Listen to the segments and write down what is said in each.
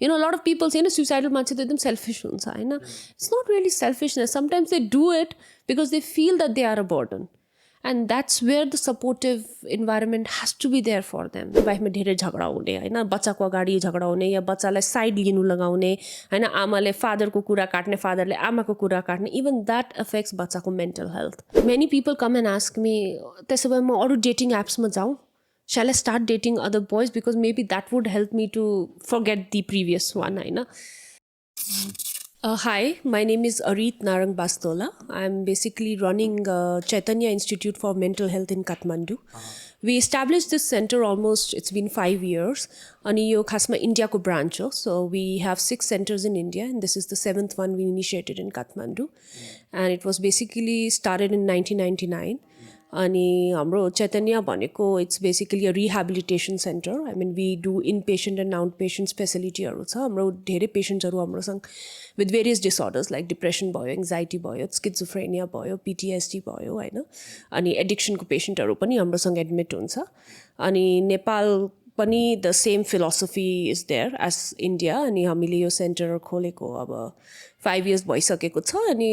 a lot of people say suicidal मान्छे त एकदम selfish हुन्छ हैन. It's not really selfishness. Sometimes they do it because they feel that they are a burden. And that's where the supportive environment has to be there for them. वाइफमा धेरै झगडा हुने हैन, बच्चाको अगाडि झगडा हुने या बच्चालाई साइड लिनु लगाउने हैन, आमाले फादरको कुरा काट्ने, फादरले आमाको कुरा काट्ने, even that affects बच्चाको mental health. Many people come and ask me, त्यसो भए म अरु dating apps मा जाऊँ? Shall I start dating other boys because maybe that would help me to forget the previous one, Hahn? Hi, my name is Areet Narang Bastola. I'm basically running Chaitanya Institute for Mental Health in Kathmandu. We established this center almost, it's been 5 years. Ani yo khasma India ko branch ho. So we have 6 centers in India and this is the 7th one we initiated in Kathmandu. And it was basically started in 1999. Ani hamro Chaitanya bhaneko, it's basically a rehabilitation center. I mean, we do inpatient and outpatient specialty haru cha. Hamro dherai patients haru hamro sang with various disorders like depression भयो, anxiety भयो, schizophrenia भयो, PTSD भयो हैन. अनि addiction को patient haru pani hamro sang admit huncha. Ani Nepal पनि the same philosophy is there as India. अनि हामीले यो center खोलेको अब 5 years भइसकेको छ अनि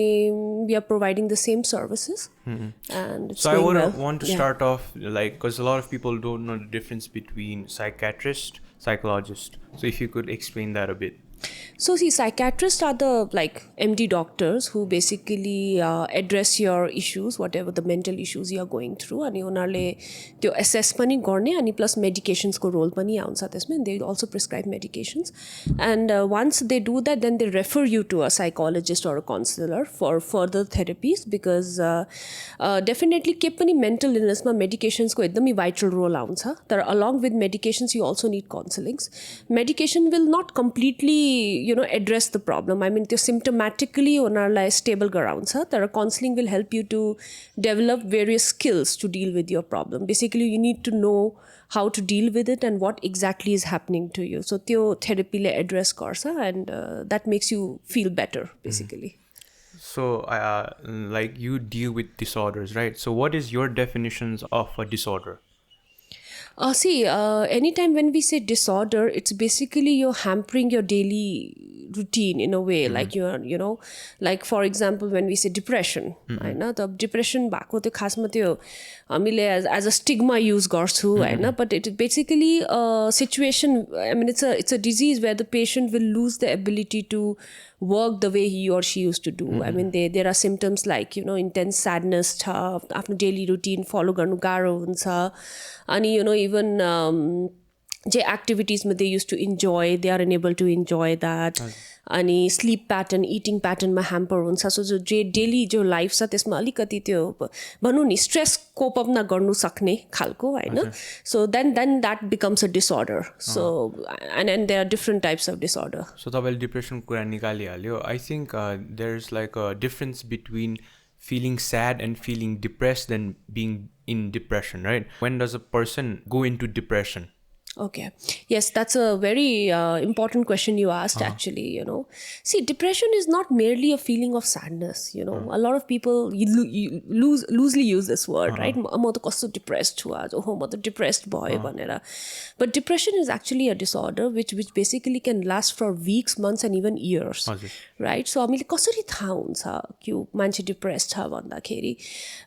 we are providing the same services. And it's so I well. want to start off like because a lot of people don't know the difference between psychiatrist, psychologist. So if you could explain that a bit. So see, psychiatrists are the like MD doctors who basically address your issues, whatever the mental issues you are going through. अनि उनीहरूले त्यो assess पनि गर्ने अनि plus medications को role पनि आउँछ त्यसमा. And they also prescribe medications. And once they do that, then they refer you to a psychologist or a counselor for further therapies because definitely के पनि mental illness मा medications को एकदमै vital role आउँछ. तर along with medications, you also need counselings. Medication will not completely address the problem. I mean, त्यो symptomatically उनीहरूलाई stable गराउँछ. तर counseling will help you to develop various skills to deal with your problem. Basically, you need to know how to deal with it and what exactly is happening to you. So त्यो therapy ले address गर्छ and that makes you feel better, basically. So, like you deal with disorders, right? So what is your definitions of a disorder? See, anytime when we say disorder, it's basically you're hampering your daily routine in a way. Like you're, like for example, when we say depression, होइन त depression भएको त्यो खासमा त्यो हामीले as a stigma use गर्छु होइन, but it is basically a situation. I mean, it's a disease where the patient will lose the ability to work the way he or she used to do. I mean, there are symptoms like intense sadness छ, आफ्नो daily routine follow गर्नु गाह्रो हुन्छ अनि even J activities they used to enjoy, they are unable to enjoy that. अनि sleep pattern, eating pattern मा hamper हुन्छ. So जो daily जो life छ त्यसमा अलिकति त्यो भनौँ नि stress cope up नगर्नु सक्ने खालको हैन. So then that becomes a disorder. So and there are different types of disorder. So तपाईले depression कुरा निकालिहाल्यो. I think there's like a difference between feeling sad and feeling depressed than being in depression, right? When does a person go into depression? Okay. Yes, that's a very important question you asked, actually, See, depression is not merely a feeling of sadness, A lot of people loosely use this word, right? I'm depressed, depressed boy. But depression is actually a disorder which basically can last for weeks, months, and even years, right? So, हामीले कसरी थाहा हुन्छ कि मान्छे depressed छ भन्दाखेरि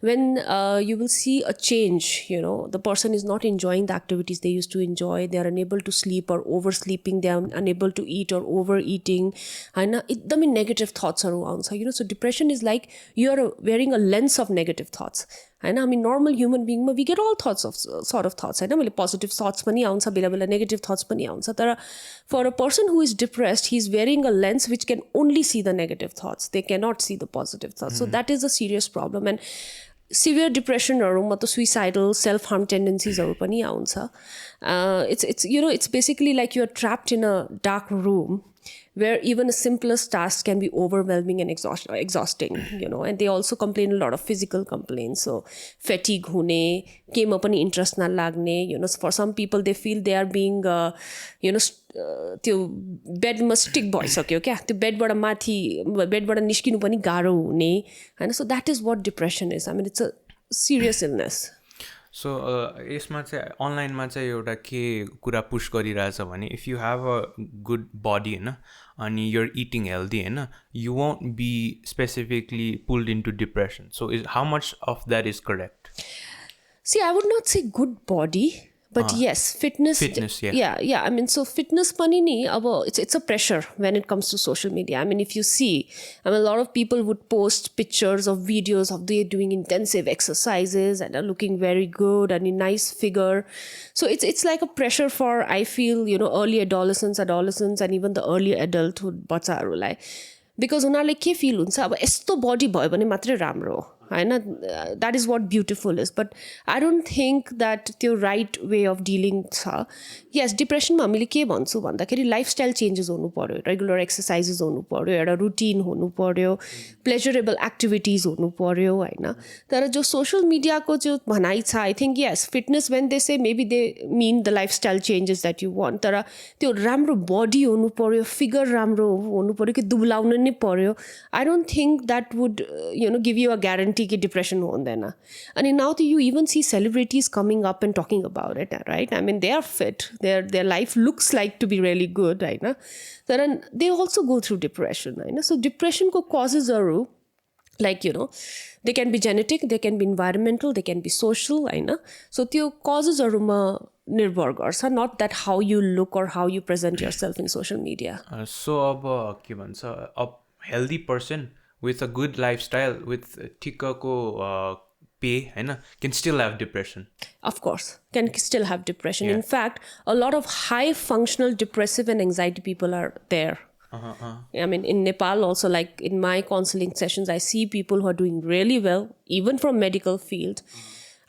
when you will see a change, the person is not enjoying the activities they used to enjoy. They are unable to sleep or oversleeping. They are unable to eat or overeating. And एकदमै negative thoughts आउँछ. So depression is like you are wearing a lens of negative thoughts. I mean, normal human being, we get all sort of thoughts. Positive thoughts पनि आउँछ, बेला negative thoughts पनि आउँछ. तर for a person who is depressed, he's wearing a lens which can only see the negative thoughts. They cannot see the positive thoughts. So that is a serious problem. And severe depression or suicidal self-harm tendencies पनि आउँछ. It's basically like you're trapped in a dark room where even the simplest task can be overwhelming and exhausting, and they also complain a lot of physical complaints. So fatigue hune, केमा पनि interest नलाग्ने, for some people they feel they are being, त्यो बेडमा stick भइसक्यो क्या, त्यो बेडबाट निस्किनु पनि गाह्रो हुने हैन. So that is what depression is. I mean, it's a serious illness. सो यसमा चाहिँ अनलाइनमा चाहिँ एउटा के कुरा पुस गरिरहेछ भने if you have a good body होइन अनि युआर इटिङ हेल्दी होइन you won't be specifically pulled into depression so is how much of that is correct See, I would not say good body, but yes, fitness. Yeah. I mean, so fitness pani ni, it's a pressure when it comes to social media. I mean, if you see, I mean, a lot of people would post pictures of videos of they doing intensive exercises and are looking very good and a nice figure. So it's like a pressure for, I feel, early adolescents, and even the early adulthood bachaharulai. Because उनीहरूले के feel हुन्छ अब यस्तो बडी भयो भने मात्रै राम्रो हो होइन that is what beautiful is but I don't think that त्यो राइट वे अफ डिलिङ छ यस डिप्रेसनमा हामीले के भन्छौँ भन्दाखेरि लाइफस्टाइल चेन्जेस हुनु पऱ्यो रेगुलर एक्सर्साइजेस हुनु पऱ्यो एउटा रुटिन हुनु पऱ्यो प्लेजरेबल एक्टिभिटिज हुनु पऱ्यो होइन तर जो सोसियल मिडियाको जो भनाइ छ I think yes fitness when they say maybe they mean the lifestyle changes that you want तर त्यो राम्रो बडी हुनु पऱ्यो फिगर राम्रो हुनु पऱ्यो कि दुब्लाउनु नै पऱ्यो I don't think that would give you a guarantee कि डिप्रेसन हुँदैन अनि नाउ त you even see celebrities coming up and talking about it right I mean they are fit their life looks like to be really good right na then they also go through depression right na so depression ko causes are like they can be genetic they can be environmental they can be social right na so tyo causes are ma nirbhar garcha not that how you look or how you present yourself in social media so ab ke bhancha a healthy person with a good lifestyle with ठिक्कको pay होइन can still have depression of course can still have depression in fact a lot of high functional depressive and anxiety people are there I mean in Nepal also like in my counseling sessions I see people who are doing really well even from medical field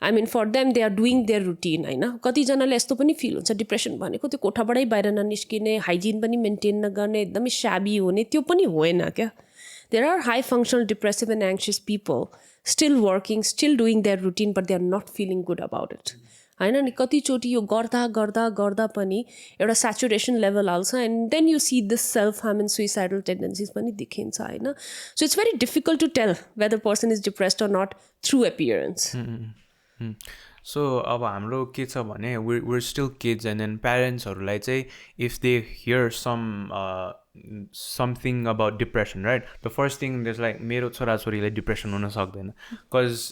I mean for them they are doing their routine होइन कतिजनाले यस्तो पनि fill हुन्छ depression भनेको त्यो कोठाबाटै बाहिर ननिस्किने hygiene पनि maintain नगर्ने एकदमै स्याबी हुने त्यो पनि होइन क्या there are high functional depressive and anxious people still working still doing their routine but they are not feeling good about it होइन नि कतिचोटि यो गर्दा गर्दा गर्दा पनि एउटा सेचुरेसन लेभल हाल्छ and then you see this self harm and suicidal tendencies पनि देखिन्छ होइन so it's very difficult to tell whether person is depressed or not through appearance so अब हाम्रो के छ भने we're still kids and then प्यारेन्ट्सहरूलाई चाहिँ if they hear something about depression right the first thing is like मेरो छोराछोरीलाई depression हुन सक्दैन बिकज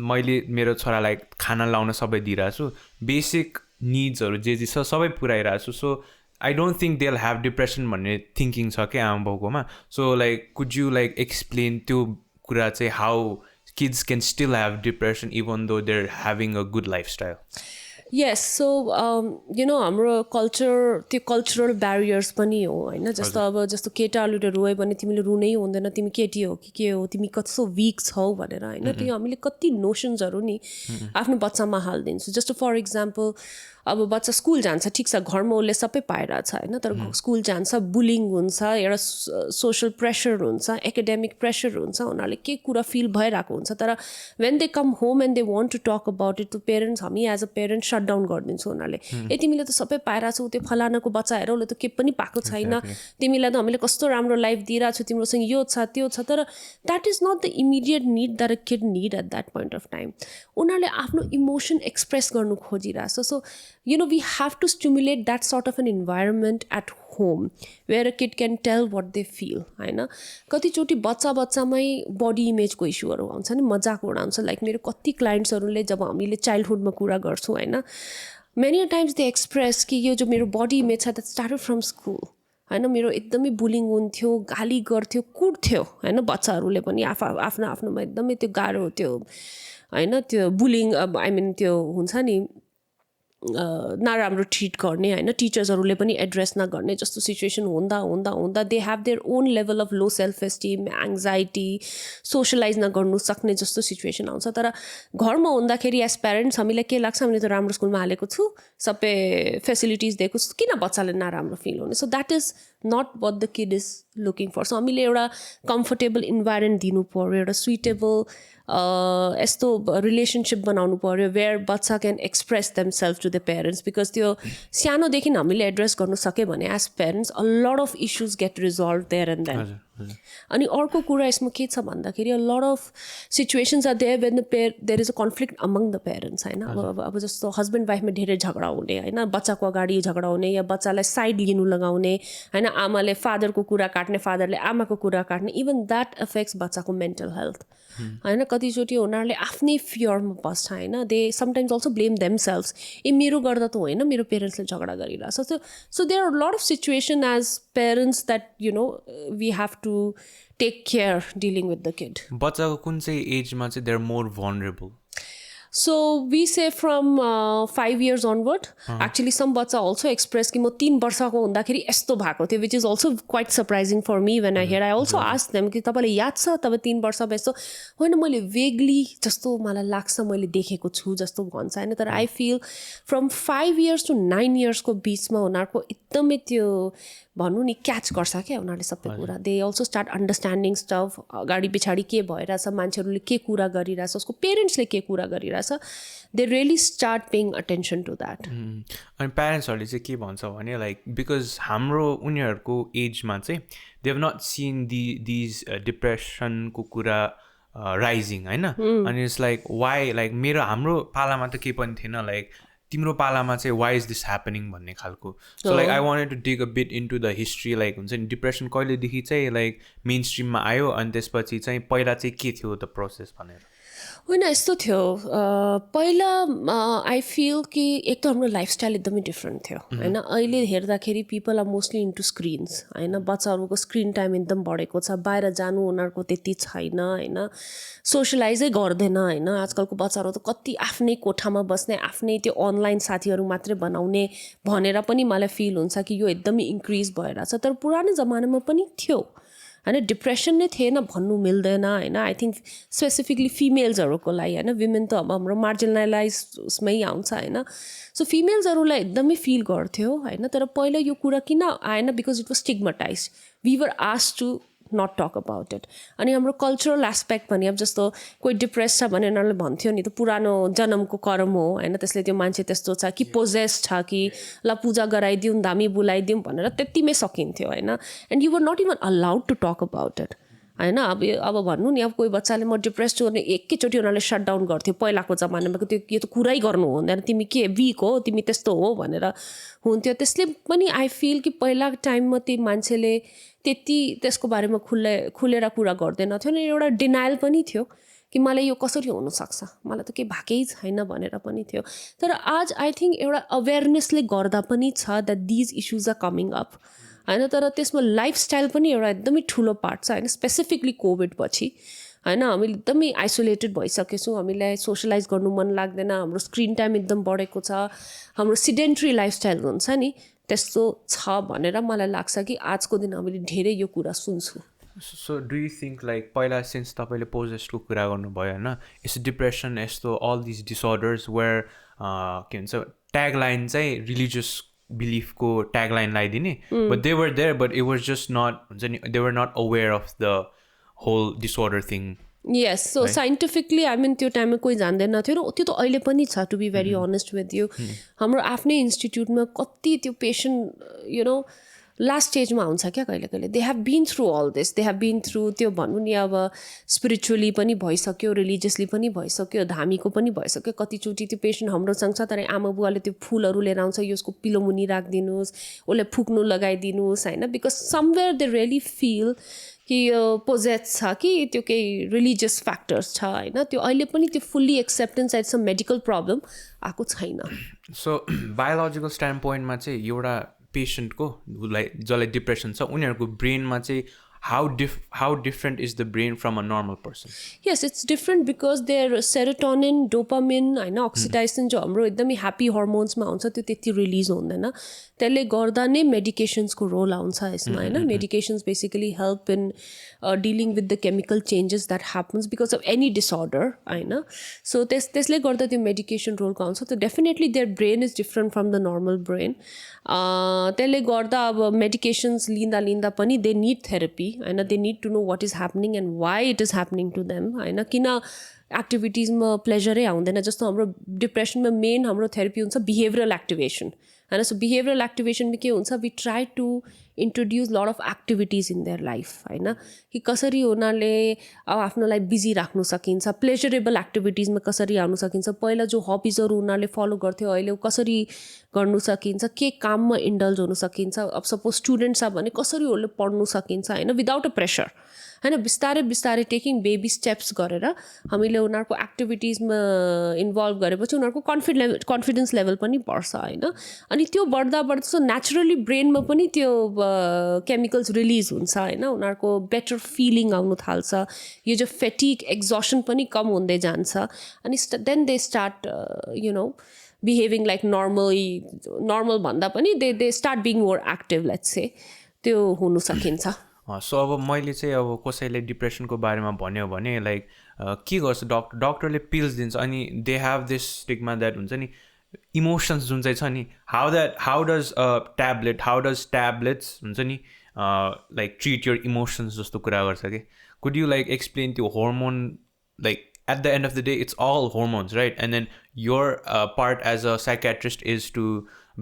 मैले मेरो छोरालाई खाना लाउन सबै दिइरहेको छु बेसिक निड्सहरू जे छ सबै पुऱ्याइरहेको छु so I don't think they will have depression भन्ने थिङ्किङ छ क्या आमा बाउकोमा so like could you like explain त्यो कुरा चाहिँ how kids can still have depression even though they're having a good lifestyle yes so हाम्रो कल्चर त्यो कल्चरल ब्यारियर्स पनि हो होइन जस्तो केटाहरूले रोयो भने तिमीले रुनै हुँदैन तिमी केटी हो कि के हो तिमी कस्तो विक छौ भनेर होइन त्यो हामीले कति नोसन्सहरू नि आफ्नो बच्चामा हालिदिन्छु जस्तो फर इक्जाम्पल अब बच्चा स्कुल जान्छ ठिक छ घरमा उसले सबै पाइरहेछ होइन तर स्कुल जान्छ बुलिङ हुन्छ एउटा सोसल प्रेसर हुन्छ एकाडेमिक प्रेसर हुन्छ उनीहरूले के कुरा फिल भइरहेको हुन्छ तर when they come home and they want to talk about it to parents हामी as a parent shut down गरिदिन्छौँ उनीहरूले ए तिमीले त सबै पाइरहेछौ त्यो फलानाको बच्चा हेर उसले त केही पनि पाएको छैन तिमीलाई त हामीले कस्तो राम्रो लाइफ दिइरहेको छु तिम्रोसँग यो छ त्यो छ तर that is not the immediate need that a kid need at that point of time उनीहरूले आफ्नो इमोसन एक्सप्रेस गर्नु खोजिरहेछ सो we have to stimulate that sort of an environment at home where a kid can tell what they feel होइन कतिचोटि बच्चामै बडी इमेजको इस्युहरू आउँछ नि मजाक उडाउँछ like मेरो कति क्लाइन्ट्सहरूले जब हामीले चाइल्डहुडमा कुरा गर्छौँ होइन मेनी टाइम्स दे एक्सप्रेस कि यो जो मेरो बडी इमेज छ द्याट स्टार्टेड फ्रम स्कुल होइन मेरो एकदमै बुलिङ हुन्थ्यो गाली गर्थ्यो कुट्थ्यो होइन बच्चाहरूले पनि आफ्नोमा एकदमै त्यो गाह्रो त्यो होइन त्यो बुलिङ आई मिन त्यो हुन्छ नि नराम्रो ट्रिट गर्ने होइन टिचर्सहरूले पनि एड्रेस नगर्ने जस्तो सिचुएसन हुँदा they have their own level of low self esteem anxiety socialise नगर्नु सक्ने जस्तो सिचुएसन आउँछ तर घरमा हुँदाखेरि एज प्यारेन्ट्स हामीलाई के लाग्छ हामीले त राम्रो स्कुलमा हालेको छु सबै फेसिलिटिज दिएको छु किन बच्चाले नराम्रो फिल हुने so that is not what the kid is looking for so हामीले एउटा कम्फर्टेबल इन्भाइरोमेन्ट दिनु पऱ्यो एउटा सुइटेबल यस्तो रिलेसनसिप बनाउनु पऱ्यो वेयर बच्चा can express themselves to the parents because त्यो सानोदेखि हामीले एड्रेस गर्नु सक्यो भने as parents a lot of issues get resolved there and then अनि अर्को कुरा यसमा के छ भन्दाखेरि a lot of situations are there when there is a conflict among the parents होइन अब जस्तो हस्बेन्ड वाइफमा धेरै झगडा हुने होइन बच्चाको अगाडि झगडा हुने या बच्चालाई साइड लिनु लगाउने होइन आमाले फादरको कुरा काट्ने फादरले आमाको कुरा काट्ने इभन द्याट एफेक्ट्स बच्चाको मेन्टल हेल्थ होइन कतिचोटि उनीहरूले आफ्नै फियरमा बस्छ होइन they sometimes also blame themselves मेरो गर्दा त होइन मेरो पेरेन्ट्सले झगडा गरिरहेछ so there are lot of situation as parents that you know we have to take care dealing with the kid बच्चाको कुन चाहिँ एजमा चाहिँ they are more vulnerable? So we say from 5 years onward. Actually, some bachcha also express कि म 3 वर्षको हुँदाखेरि यस्तो भएको थियो, which is also quite surprising for me when I hear. I also ask them कि तपाईँले याद छ तपाईँ 3 वर्षमा यस्तो होइन मैले vaguely जस्तो मलाई लाग्छ मैले देखेको छु जस्तो भन्छ होइन तर I feel from 5 years to 9 years को बिचमा उनीहरूको एकदमै त्यो भन्नु नि क्याच गर्छ क्या उनीहरूले सबै कुरा they also start understanding stuff अगाडि पछाडि के भइरहेछ मान्छेहरूले के कुरा गरिरहेछ उसको पेरेन्ट्सले के कुरा गरिरहेछ they really start paying attention to that अनि प्यारेन्ट्सहरूले चाहिँ के भन्छ भने लाइक बिकज हाम्रो उनीहरूको एजमा चाहिँ they have not sin these डिप्रेसनको कुरा राइजिङ होइन अनि इट्स लाइक वाइ लाइक हाम्रो पालामा त केही पनि थिएन लाइक तिम्रो पालामा चाहिँ वाइ इज दिस ह्यापनिङ भन्ने खालको so like I wanted to dig a bit into the history like हुन्छ नि डिप्रेसन कहिलेदेखि चाहिँ लाइक मेन स्ट्रिममा आयो अनि त्यसपछि चाहिँ पहिला चाहिँ के थियो त प्रोसेस भनेर होइन यस्तो थियो पहिला आई फिल कि एक त हाम्रो लाइफस्टाइल एकदमै डिफ्रेन्ट थियो होइन अहिले हेर्दाखेरि people are mostly into screens होइन बच्चाहरूको स्क्रिन टाइम एकदम बढेको छ बाहिर जानु उनीहरूको त्यति छैन होइन सोसियलाइजै गर्दैन होइन आजकलको बच्चाहरू त कति आफ्नै कोठामा बस्ने आफ्नै त्यो अनलाइन साथीहरू मात्रै बनाउने भनेर पनि मलाई फिल हुन्छ कि यो एकदमै इन्क्रिज भइरहेछ तर पुरानो जमानामा पनि थियो होइन डिप्रेसन नै थिएन भन्नु मिल्दैन होइन आई थिङ्क स्पेसिफिकली फिमेल्सहरूको लागि होइन विमेन त अब हाम्रो मार्जिनलाइजमै आउँछ होइन सो फिमेल्सहरूलाई एकदमै फिल गर्थ्यो होइन तर पहिला यो कुरा किन आएन because it was stigmatize we were asked to not talk about it अनि हाम्रो कल्चरल एस्पेक्ट भने अब जस्तो कोही डिप्रेस छ भने उनीहरूले भन्थ्यो नि त पुरानो जन्मको कर्म हो होइन त्यसले त्यो मान्छे त्यस्तो छ कि पोजेस छ कि ल पूजा गराइदिउँ धामी बुलाइदिउँ भनेर त्यतिमै सकिन्थ्यो होइन and you were not even allowed to talk about it होइन अब भन्नु नि अब कोही बच्चाले म डिप्रेस छु भने एकैचोटि उनीहरूले सट डाउन गर्थ्यो पहिलाको जमानामा त्यो यो त कुरै गर्नु हुँदैन तिमी के विक हो तिमी त्यस्तो हो भनेर हुन्थ्यो त्यसले पनि आई फिल कि पहिलाको टाइममा त्यो मान्छेले त्यति त्यसको बारेमा खुलेर कुरा गर्दैन थियो नि एउटा डिनायल पनि थियो कि मलाई यो कसरी हुनसक्छ मलाई त केही भएकै छैन भनेर पनि थियो तर आज आई थिङ्क एउटा अवेरनेसले गर्दा पनि छ that these issues are coming up होइन तर त्यसमा लाइफस्टाइल पनि एउटा एकदमै ठुलो पार्ट छ होइन स्पेसिफिकली कोभिड पछि होइन हामीले एकदमै आइसोलेटेड भइसकेछौँ हामीलाई सोसलाइज गर्नु मन लाग्दैन हाम्रो स्क्रिन टाइम एकदम बढेको छ हाम्रो सिडेन्ट्री लाइफस्टाइल हुन्छ नि त्यस्तो छ भनेर मलाई लाग्छ कि आजको दिन हामीले धेरै यो कुरा सुन्छौँ so do you think like पहिला सिन्स तपाईँले पोजेसको कुरा गर्नुभयो होइन यस्तो डिप्रेसन यस्तो अल दिस डिसअर्डर्स वेयर के भन्छ ट्यागलाइन चाहिँ रिलिजियस बिलिफको ट्यागलाइन लगाइदिने but they were there but it was just not हुन्छ नि they were not aware of the whole disorder thing yes so scientifically I mean त्यो टाइममा कोही जान्दैन थियो र त्यो त अहिले पनि छ to be very honest with you हाम्रो आफ्नै इन्स्टिट्युटमा कति त्यो पेसेन्ट यु नो लास्ट स्टेजमा हुन्छ क्या कहिले कहिले they have been through all this they have been through त्यो भन्नु नि अब स्पिरिचुअली पनि भइसक्यो रिलिजियसली पनि भइसक्यो धामीको पनि भइसक्यो कतिचोटि त्यो पेसेन्ट हाम्रोसँग छ तर आमा बुवाले त्यो फुलहरू लिएर आउँछ यसको पिलो मुनि राखिदिनुहोस् उसले फुक्नु लगाइदिनुहोस् होइन because somewhere they really fill कि यो पोजेस छ कि त्यो केही रिलिजियस फ्याक्टर्स छ होइन त्यो अहिले पनि त्यो fully acceptance at some medical problem आएको छैन सो बायोलोजिकल स्ट्यान्ड पोइन्टमा चाहिँ एउटा पेसेन्टको जसलाई डिप्रेसन छ उनीहरूको ब्रेनमा चाहिँ how different is the brain from a normal person? Yes, it's different because their serotonin, dopamine, होइन oxytocin जो हाम्रो एकदमै ह्याप्पी हर्मोन्समा हुन्छ त्यो त्यति रिलिज हुँदैन त्यसले गर्दा नै मेडिकेसन्सको रोल आउँछ यसमा होइन medications basically help in dealing with the chemical changes that happens because of any disorder होइन सो त्यसले गर्दा त्यो मेडिकेसन रोलको आउँछ त्यो definitely their brain is different from the normal brain त्यसले गर्दा अब मेडिकेसन्स लिँदा पनि दे निड थेरापी होइन they need to know what is happening and why it is happening to them होइन किन एक्टिभिटिजमा प्लेजरै आउँदैन जस्तो हाम्रो डिप्रेसनमा हाम्रो थेरापी हुन्छ बिहेभियरल एक्टिभेसन होइन सो बिहेभियरल एक्टिभेसनमा के हुन्छ we try to introduce a lot of activities in their life हैन कि कसरी उनीहरूले अब आफ्नोलाई बिजी राख्नु सकिन्छ प्लेजरेबल एक्टिभिटिजमा कसरी आउनु सकिन्छ पहिला जो हबिजहरू उनीहरूले फलो गर्थ्यो अहिले कसरी गर्नु सकिन्छ के काममा इन्डल्ज हुन सकिन्छ अब सपोज स्टुडेन्ट छ भने कसरी उनीहरूले पढ्नु सकिन्छ हैन विदाउट अ प्रेसर हैन बिस्तारै बिस्तारै टेकिङ बेबी स्टेप्स गरेर हामीले उनीहरूको एक्टिभिटिजमा इन्भल्भ गरेपछि उनीहरूको कन्फिडेन्स लेभल पनि बढ्छ हैन अनि त्यो बढ्दा बढ्दा सो नेचुरली ब्रेनमा पनि त्यो केमिकल्स रिलिज हुन्छ हैन उनीहरूको बेटर फिलिङ आउनु थाल्छ यो जो फेटिग एक्जोसन पनि कम हुँदै जान्छ अनि then they start you know behaving like normal भन्दा पनि they start being more active let's say त्यो हुन सकिन्छ सो अब मैले चाहिँ अब कसैले डिप्रेसनको बारेमा भन्यो भने लाइक के गर्छ डक्टरले पिल्स दिन्छ अनि they have this stigma that हुन्छ नि इमोसन्स जुन चाहिँ छ नि हाउ डज ट्याब्लेट्स हुन्छ नि लाइक ट्रिट योर इमोसन्स जस्तो कुरा गर्छ कि कुड यु लाइक एक्सप्लेन त्यो hormone like at the end of the day it's all hormones, right? And then your part as a psychiatrist is to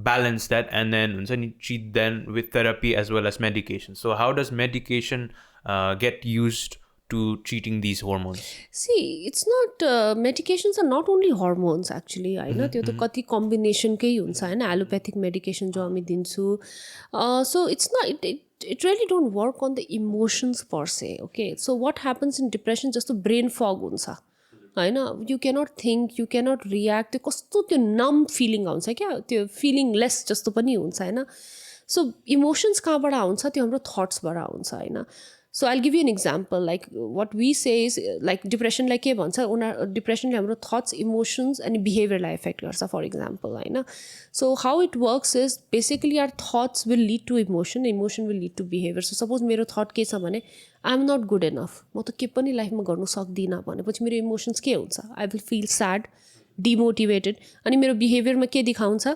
balance that and then treat them with therapy as well as medication. So how does medication get used to treating these hormones? See, it's not medications are not only hormones actually हैन त्यो त कति combination कै हुन्छ हैन allopathic medication जो हामी दिन्छु so it's not it really don't work on the emotions per se. Okay, so what happens in depression just the brain fog हुन्छ हैन you cannot think, you cannot react त्यो कस्तो त्यो numb feeling आउँछ क्या त्यो feeling less जस्तो पनि हुन्छ हैन so emotions कहाँबाट आउँछ त्यो हाम्रो thoughts बाट आउँछ हैन So I'll give you an example. Like what we say is like depression like के भन्छ उनीहरु depression ले हाम्रो thoughts, emotions and behavior lie affect गर्छ for example Hahn So how it works is basically our thoughts will lead to emotion, emotion will lead to behavior. So suppose मेरो thought के छ भने I'm not good enough. म त के पनि लाइफमा गर्न सक्दिन भनेपछि मेरो emotions के हुन्छ I will feel sad, demotivated अनि मेरो behavior मा के देखाउँछ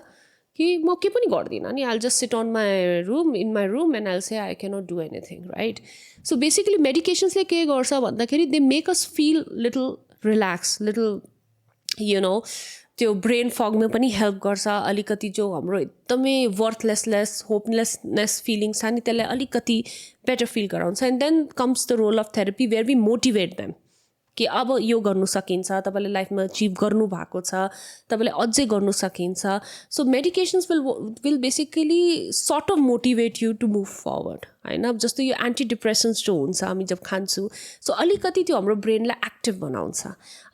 कि म के पनि गर्दिन अनि I'll just sit on my room in my room and I'll say I cannot do anything, right? So basically medications ले के गर्छ भन्दाखेरि they make us feel little relaxed, little you know त्यो brain fog मा पनि help गर्छ अलिकति जो हाम्रो एकदमै worthlessness, hopelessness feelings छ नि त्यसलाई अलिकति better feel गराउँछ and then comes the role of therapy where we motivate them कि अब यो गर्नु सकिन्छ तपाईले लाइफमा अचिभ गर्नु भएको छ तपाईले अझै गर्नु सकिन्छ so medications will basically sort of motivate you to move forward हैन अब जस्तो यो एन्टी डिप्रेसेन्ट्स जो हुन्छ हामी जब खान्छौ सो अलिकति त्यो हाम्रो ब्रेनलाई एक्टिभ बनाउँछ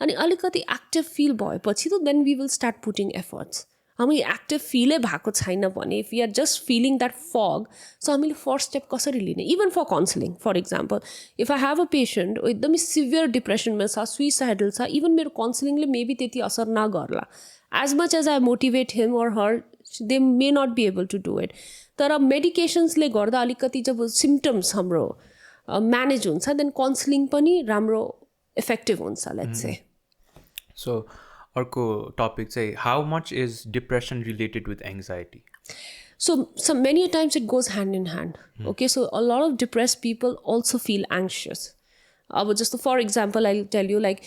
अनि अलिकति एक्टिभ फिल भएपछि त then we will start putting efforts हामी एक्टिभ फिलै भएको छैन भने if we are just feeling that fog so हामीले फर्स्ट स्टेप कसरी लिने even for counselling for example if I have a patient एकदमै सिभियर डिप्रेसनमा छ सुइसाइडल छ इभन मेरो काउन्सिलिङले मेबी त्यति असर नगर्ला as much as I motivate him or her they may not be able to do it तर मेडिकेसन्सले गर्दा अलिकति जब सिम्टम्स हाम्रो म्यानेज हुन्छ देन काउन्सिलिङ पनि राम्रो इफेक्टिभ हुन्छ लेट्स से सो अर्को टपिक चाहिँ how much is depression related with anxiety? So many times it goes hand in hand. Okay, so a lot of depressed people also feel anxious. Just for example, I'll tell you like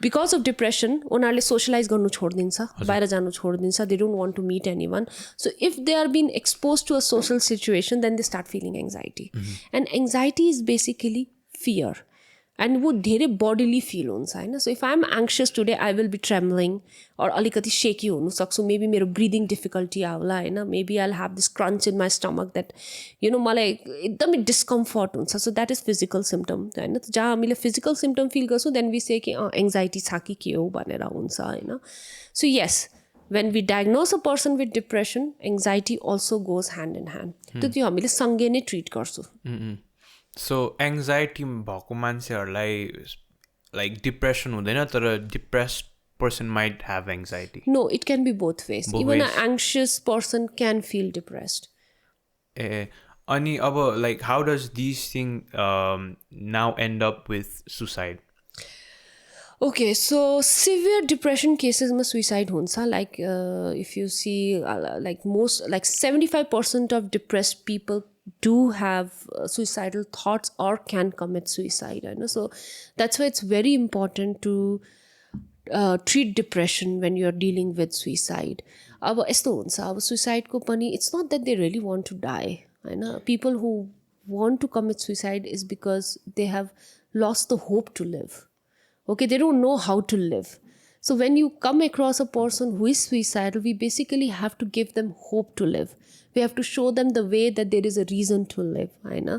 because of depression, उनीहरूले socialize गर्नु छोड्दिन्छ बाहिर जानु छोड्दिन्छ they don't want to meet anyone. So if they are being exposed to a social situation, then they start feeling anxiety. And anxiety is basically fear. And वो धेरै bodily feel हुन्छ हैन so if I'm anxious today I will be trembling or अलिकति shaky हुनु सक्छु maybe मेरो breathing difficulty आउला हैन maybe I'll have this crunch in my stomach that you know मलाई एकदमै discomfort हुन्छ so that is physical symptom हैन जहाँ हामीले physical symptom feel गर्छौं then we say कि anxiety छ कि के हो भनेर हुन्छ हैन so yes when we diagnose a person with depression anxiety also goes hand in hand त्यो हामीले सँगै नै treat गर्छौं So anxiety भएको मान्छेहरुलाई like depression हुँदैन तर depressed person might have anxiety. No, it can be both ways. Even an anxious person can feel depressed. Ani अब like how does these things now end up with suicide? Okay, so severe depression cases ma suicide hunsa like if you see like most like 75% of depressed people do have suicidal thoughts or can commit suicide so that's why it's very important to treat depression when you're dealing with suicide अब यस्तो हुन्छ अब suicide को पनि it's not that they really want to die होइन. People who want to commit suicide is because they have lost the hope to live. Okay, they don't know how to live. So when you come across a person who is suicidal, we basically have to give them hope to live. We have to show them the way that there is a reason to live, होइन.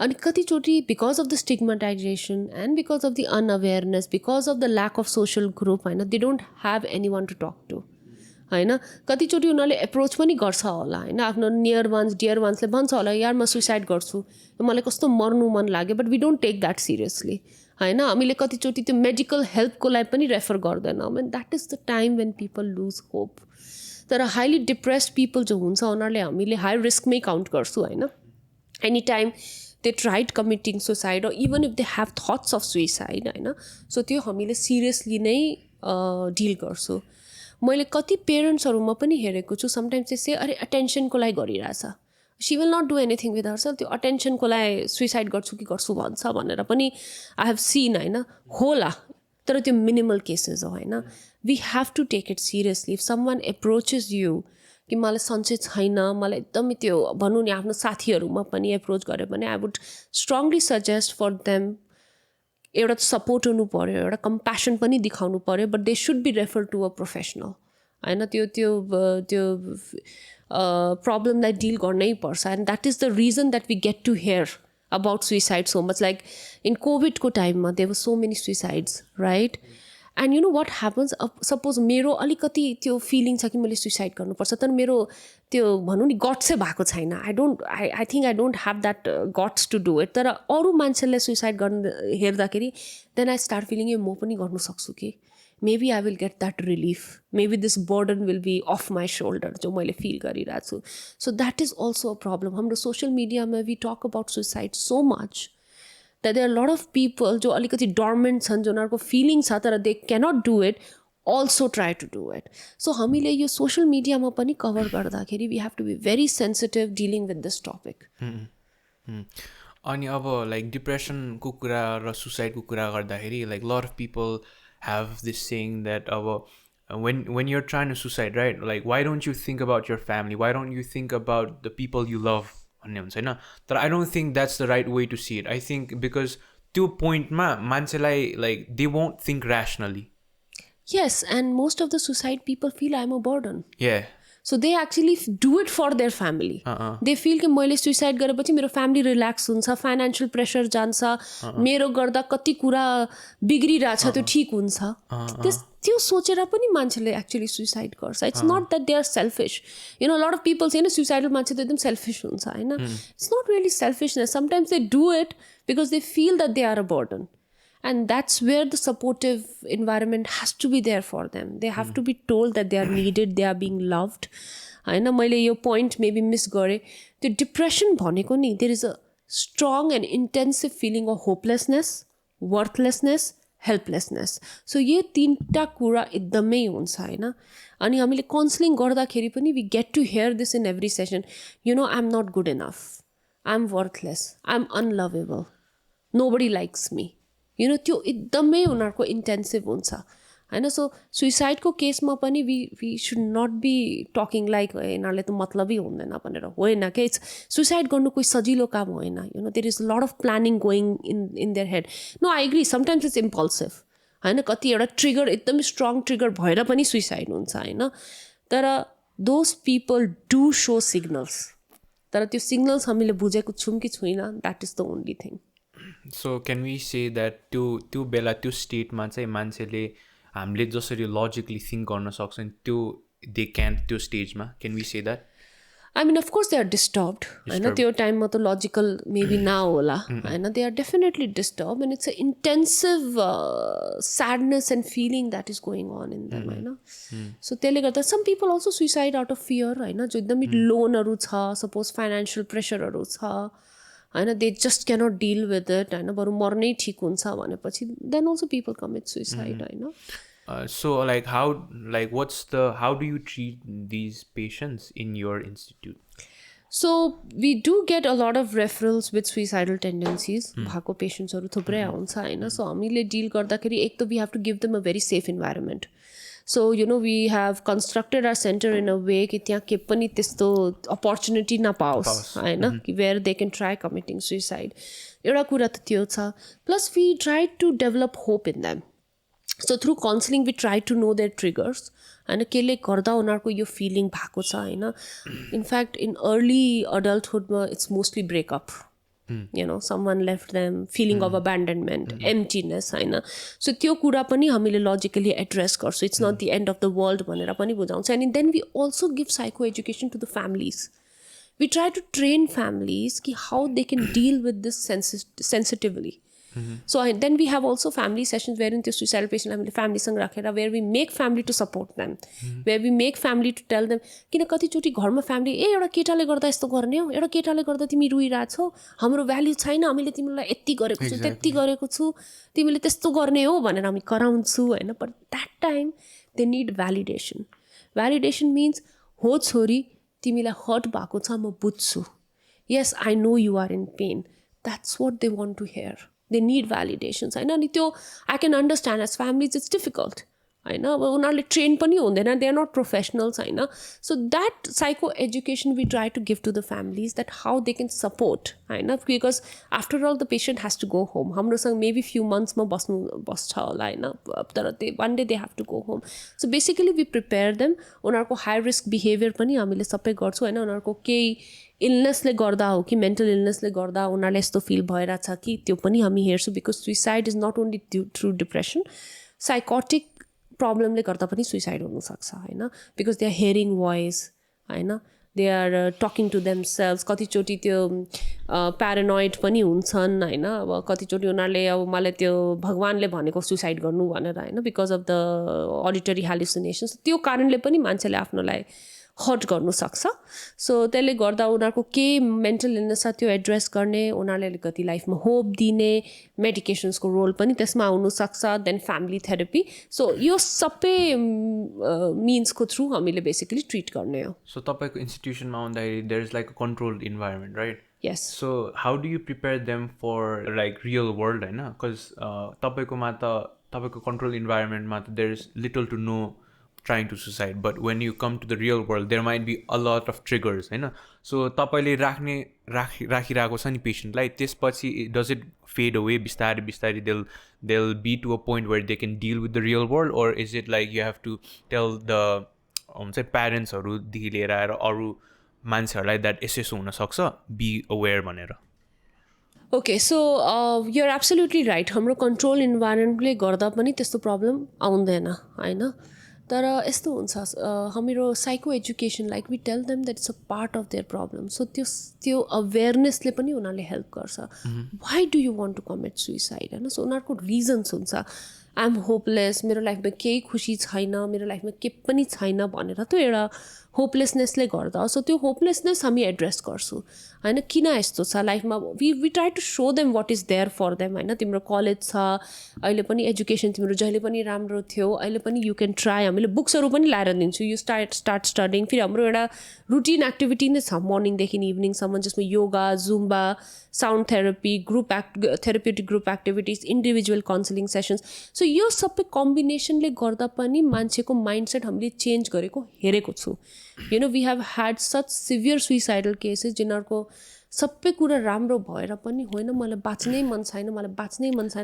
अनि कतिचोटि because of the stigmatization and because of the unawareness, because of the lack of social group, होइन, they don't have anyone to talk to, होइन. कतिचोटि उनीहरूले approach पनि गर्छ होला, होइन, आफ्नो नियर वान्स डियर वान्सले भन्छ होला यार म सुसाइड गर्छु, मलाई कस्तो मर्नु मन लाग्यो, but we don't take that seriously, होइन. हामीले कतिचोटि त्यो मेडिकल हेल्पको लागि पनि रेफर गर्दैनौँ. End that is the time when people लुज होप. तर हाइली डिप्रेस्ड पिपल जो हुन्छ उनीहरूले हामीले हाई रिस्कमै काउन्ट गर्छौँ, होइन. Any time they tried committing suicide or even if they have thoughts of suicide, होइन. सो त्यो हामीले सिरियसली नै डिल गर्छौँ. मैले कति पेरेन्ट्सहरूमा पनि हेरेको छु, समटाइम्स चाहिँ अरे अटेन्सनको लागि गरिरहेछ, she will not do anything with herself, त्यो अटेन्सनको लागि सुइसाइड गर्छु कि गर्छु भन्छ भनेर पनि आई हेभ सिन, होइन. होला, तर त्यो मिनिमल केसेस हो, होइन. We have to take it seriously. If someone approaches you कि मलाई सन्चै छैन, मलाई एकदमै त्यो भनौँ नि आफ्नो साथीहरूमा पनि एप्रोच गऱ्यो भने I would strongly suggest for them एउटा सपोर्ट हुनु पऱ्यो, एउटा कम्प्यासन पनि देखाउनु पऱ्यो, but they should be refer to a professional, होइन. त्यो त्यो त्यो प्रब्लमलाई डिल गर्नै पर्छ. And that is the reason that we get to hear about suicide so much. Like in कोभिडको टाइममा there were so many suicides, right. And you know what happens, suppose मेरो अलिकति त्यो फिलिङ छ कि मैले सुइसाइड गर्नुपर्छ, तर मेरो त्यो भनौँ नि गट्सै भएको छैन, I think I don't have that guts to do it. तर अरू मान्छेले सुइसाइड गर्नु हेर्दाखेरि देन आई स्टार्ट फिलिङ ए म पनि गर्नु सक्छु कि, maybe I will get that relief, maybe this burden will be off my shoulder जो मैले फिल गरिरहेको छु. So that is also a problem. हाम्रो सोसियल मिडियामा we talk about suicide so much that there are a lot of people जो अलिकति dormant छन्, जो उनीहरूको फिलिङ छ तर they cannot do it, also try to do it. So हामीले यो सोसियल मिडियामा पनि कभर गर्दाखेरि we have to be very sensitive dealing with this topic. अनि अब लाइक डिप्रेसनको कुरा र सुसाइडको कुरा गर्दाखेरि लाइक लट of people have this saying that अब when you're trying to suicide, right, like why don't you think about your family, why don't you think about the people you love भन्ने हुन्छ, होइन. तर I don't think that's the right way to see it. I think because त्यो पोइन्टमा मान्छेलाई like they won't think rationally. Yes, and most of the suicide people feel I'm a burden. Yeah. So they actually do it for their family. They feel कि मैले suicide गरेपछि मेरो family relax हुन्छ, financial pressure जान्छ, मेरो गर्दा कति कुरा बिग्रिरहेछ त्यो ठिक हुन्छ. त्यो सोचेर पनि मान्छेले एक्चुअली सुइसाइड गर्छ. It's not that they are selfish. You know lot of people चाहिँ होइन सुइसाइडल मान्छे त एकदम सेल्फिस हुन्छ, होइन. It's not really selfishness. Sometimes they do it because they feel that they are a burden. And that's where the supportive environment has to be there for them. They have to be told that they are needed, they are being loved. होइन, मैले यो point maybe miss गरेँ. त्यो depression भनेको नि there is a strong and intensive feeling of hopelessness, worthlessness, helplessness. So यो तिनवटा कुरा एकदमै हुन्छ, होइन. अनि हामीले काउन्सिलिङ गर्दाखेरि पनि we get to hear this in every session. You know I am not good enough, I am worthless, I am unlovable, nobody likes me. You know त्यो एकदमै उनीहरूको इन्टेन्सिभ हुन्छ, होइन. सो सुइसाइडको केसमा पनि we should not be talking like यिनीहरूले त मतलबै हुँदैन भनेर होइन कि. सुइसाइड गर्नु कोही सजिलो काम होइन. You know there is lot of planning going in their head. No I agree sometimes it's impulsive, होइन. कति एउटा ट्रिगर एकदमै स्ट्रङ ट्रिगर भएर पनि सुइसाइड हुन्छ, होइन. तर those people do so signals, तर त्यो सिग्नल्स हामीले बुझेको छौँ कि छैन, that is the only thing. So can we say that त्यो बेला त्यो स्टेटमा चाहिँ मान्छेले हामीले जसरी लजिकली थिङ्क गर्न सक्छन् त्यो दे क्यान त्यो स्टेजमा, क्यान वी से द्याट? आई मिन अफकोर्स दे आर डिस्टर्ब्ड, होइन. त्यो टाइममा त लजिकल मेबी नहोला, होइन. They are definitely disturb and it's a intensive sadness and feeling that is going on in them, होइन. सो त्यसले गर्दा some people also suicide out of fear, होइन. जो एकदमै लोनहरू छ, सपोज फाइनेन्सियल प्रेसरहरू छ, होइन. They just cannot deal with it, होइन. बरु मर्नै ठिक हुन्छ भनेपछि then also people commit suicide, होइन. So like how do you treat these patients in your institute? So we do get a lot of referrals with suicidal tendencies. भएको पेसेन्ट्सहरू थुप्रै आउँछ, होइन. सो हामीले डिल गर्दाखेरि एक त we have to give them a very safe environment. So, we have constructed our center in a way कि त्यहाँ के पनि त्यस्तो opportunity नपाओस् Hahn where they can try committing suicide. एउटा कुरा त त्यो छ. Plus we try to develop hope in them. So through counseling we try to know their triggers and केले गर्दा उनीहरुको यो feeling भएको छ हैन. In fact in early adulthood it's mostly breakup. Someone left them, feeling of abandonment, emptiness Hahn. So त्यो कुरा पनि हामीले logically address गर्छौं. It's not the end of the world भनेर पनि बुझाउँछ. And then we also give psychoeducation to the families. We try to train families ki how they can deal with this sensitively. So then we have also family sessions wherein the suicidal patient हामीले family सँग राखेर where we make family to support them, where we make family to tell them किन कतिचोटी घरमा family एउटा केटाले गर्दा यस्तो गर्ने हो, एउटा केटाले गर्दा तिमी रुइराछौ, हाम्रो भ्याल्यु छैन, हामीले तिमीलाई यति गरेको छु, त्यति गरेको छु, तिमीले त्यस्तो गर्ने हो भनेर हामी कराउँछु हैन. But that time they need validation. Validation means हो छोरी तिमीलाई hurt भएको छ म बुझ्छु. Yes, I know you are in pain. That's what they want to hear. They need validations. I can understand as families it's difficult. उनीहरूले train पनि हुँदैन, they are not professionals. So that psychoeducation we try to give to the families, that how they can support. Because after all the patient has to go home. हाम्रोसँग maybe few months मा बस्छ होला हैन, तर one day they have to go home. So basically we prepare them. उनीहरुको high risk behavior पनि हामीले सबै गर्छौं हैन. उनीहरुको केही इलनेसले गर्दा हो कि मेन्टल इलनेसले गर्दा उनीहरुले यस्तो फिल भइराछ कि त्यो पनि हामी हेर्छौं. Because suicide is not only through depression, psychotic प्रब्लमले गर्दा पनि सुइसाइड हुन सक्छ हैन. Because they are hearing voice Hahn, they are talking to themselves. कतिचोटी त्यो प्यारानोइड पनि हुन्छन् हैन. अब कतिचोटी उनीहरुले अब मलाई त्यो भगवानले भनेको सुइसाइड गर्नु भनेर हैन, because of the auditory hallucinations. त्यो कारणले पनि मान्छेले आफ्नोलाई हर्ट गर्नु सक्छ. सो त्यसले गर्दा उनीहरुको के मेन्टल इलनेस छ त्यो एड्रेस गर्ने, उनीहरुले अलिकति लाइफमा होप दिने, मेडिकेसन्सको रोल पनि त्यसमा आउन सक्छ. Then family therapy. सो यो सबै मिन्सको थ्रु हामीले बेसिकली ट्रिट गर्ने हो. सो तपाईको इन्स्टिट्युसनमा आउँदाखेरि there is like a controlled environment, right? Yes. So how do you prepare them for like real world हैन? Because तपाईको control environment मा त there is little to no trying to suicide, but when you come to the real world there might be a lot of triggers Hahn. So तपाईले राखिराको छ नि पेशेन्टलाई, त्यसपछि does it fade away बिस्तारै they'll be to a point where they can deal with the real world, or is it like you have to tell the parents हरु देखि लिएर आएर अरु मान्छेहरुलाई that यसो हुन सक्छ, be aware भनेर? Okay, so you're absolutely right. हाम्रो control इन्भाइरोमेन्टले गर्दा पनि त्यस्तो प्रब्लम आउँदैन हैन. तर यस्तो हुन्छ हाम्रो psycho education, like we tell them that it's a part of their problem. So त्यो अवेरनेसले पनि उनीहरूले हेल्प गर्छ. Why do you want to commit suicide हैन. सो उनीहरूको रिजन्स हुन्छ. आइ एम होपलेस, मेरो लाइफमा केही खुसी छैन, मेरो लाइफमा केही पनि छैन भनेर त्यो एउटा होपलेसनेसले गर्दा. सो त्यो होपलेसनेस हामी एड्रेस गर्छौँ हैन. किन यस्तो छ लाइफमा, we try to show them what is there for them हैन. तिम्रो कलेज छ, अहिले पनि एजुकेसन तिम्रो जहिले पनि राम्रो थियो, अहिले पनि यु क्यान ट्राई. हामीले बुक्सहरू पनि लाएर दिन्छु, यु स्टार्ट स्टडिङ. फेरि हाम्रो एउटा रुटिन एक्टिभिटी नै छ मर्निङदेखि इभिनिङसम्म, जसमा yoga, zumba, sound therapy, therapeutic group activities, individual counselling sessions. So यो सबै कम्बिनेसनले गर्दा पनि मान्छेको माइन्डसेट हामीले चेन्ज गरेको हेरेको छु. We have had such severe suicidal cases जिनीहरूको सबै कुरा राम्रो भएर पनि होइन मलाई बाँच्नै मन छैन,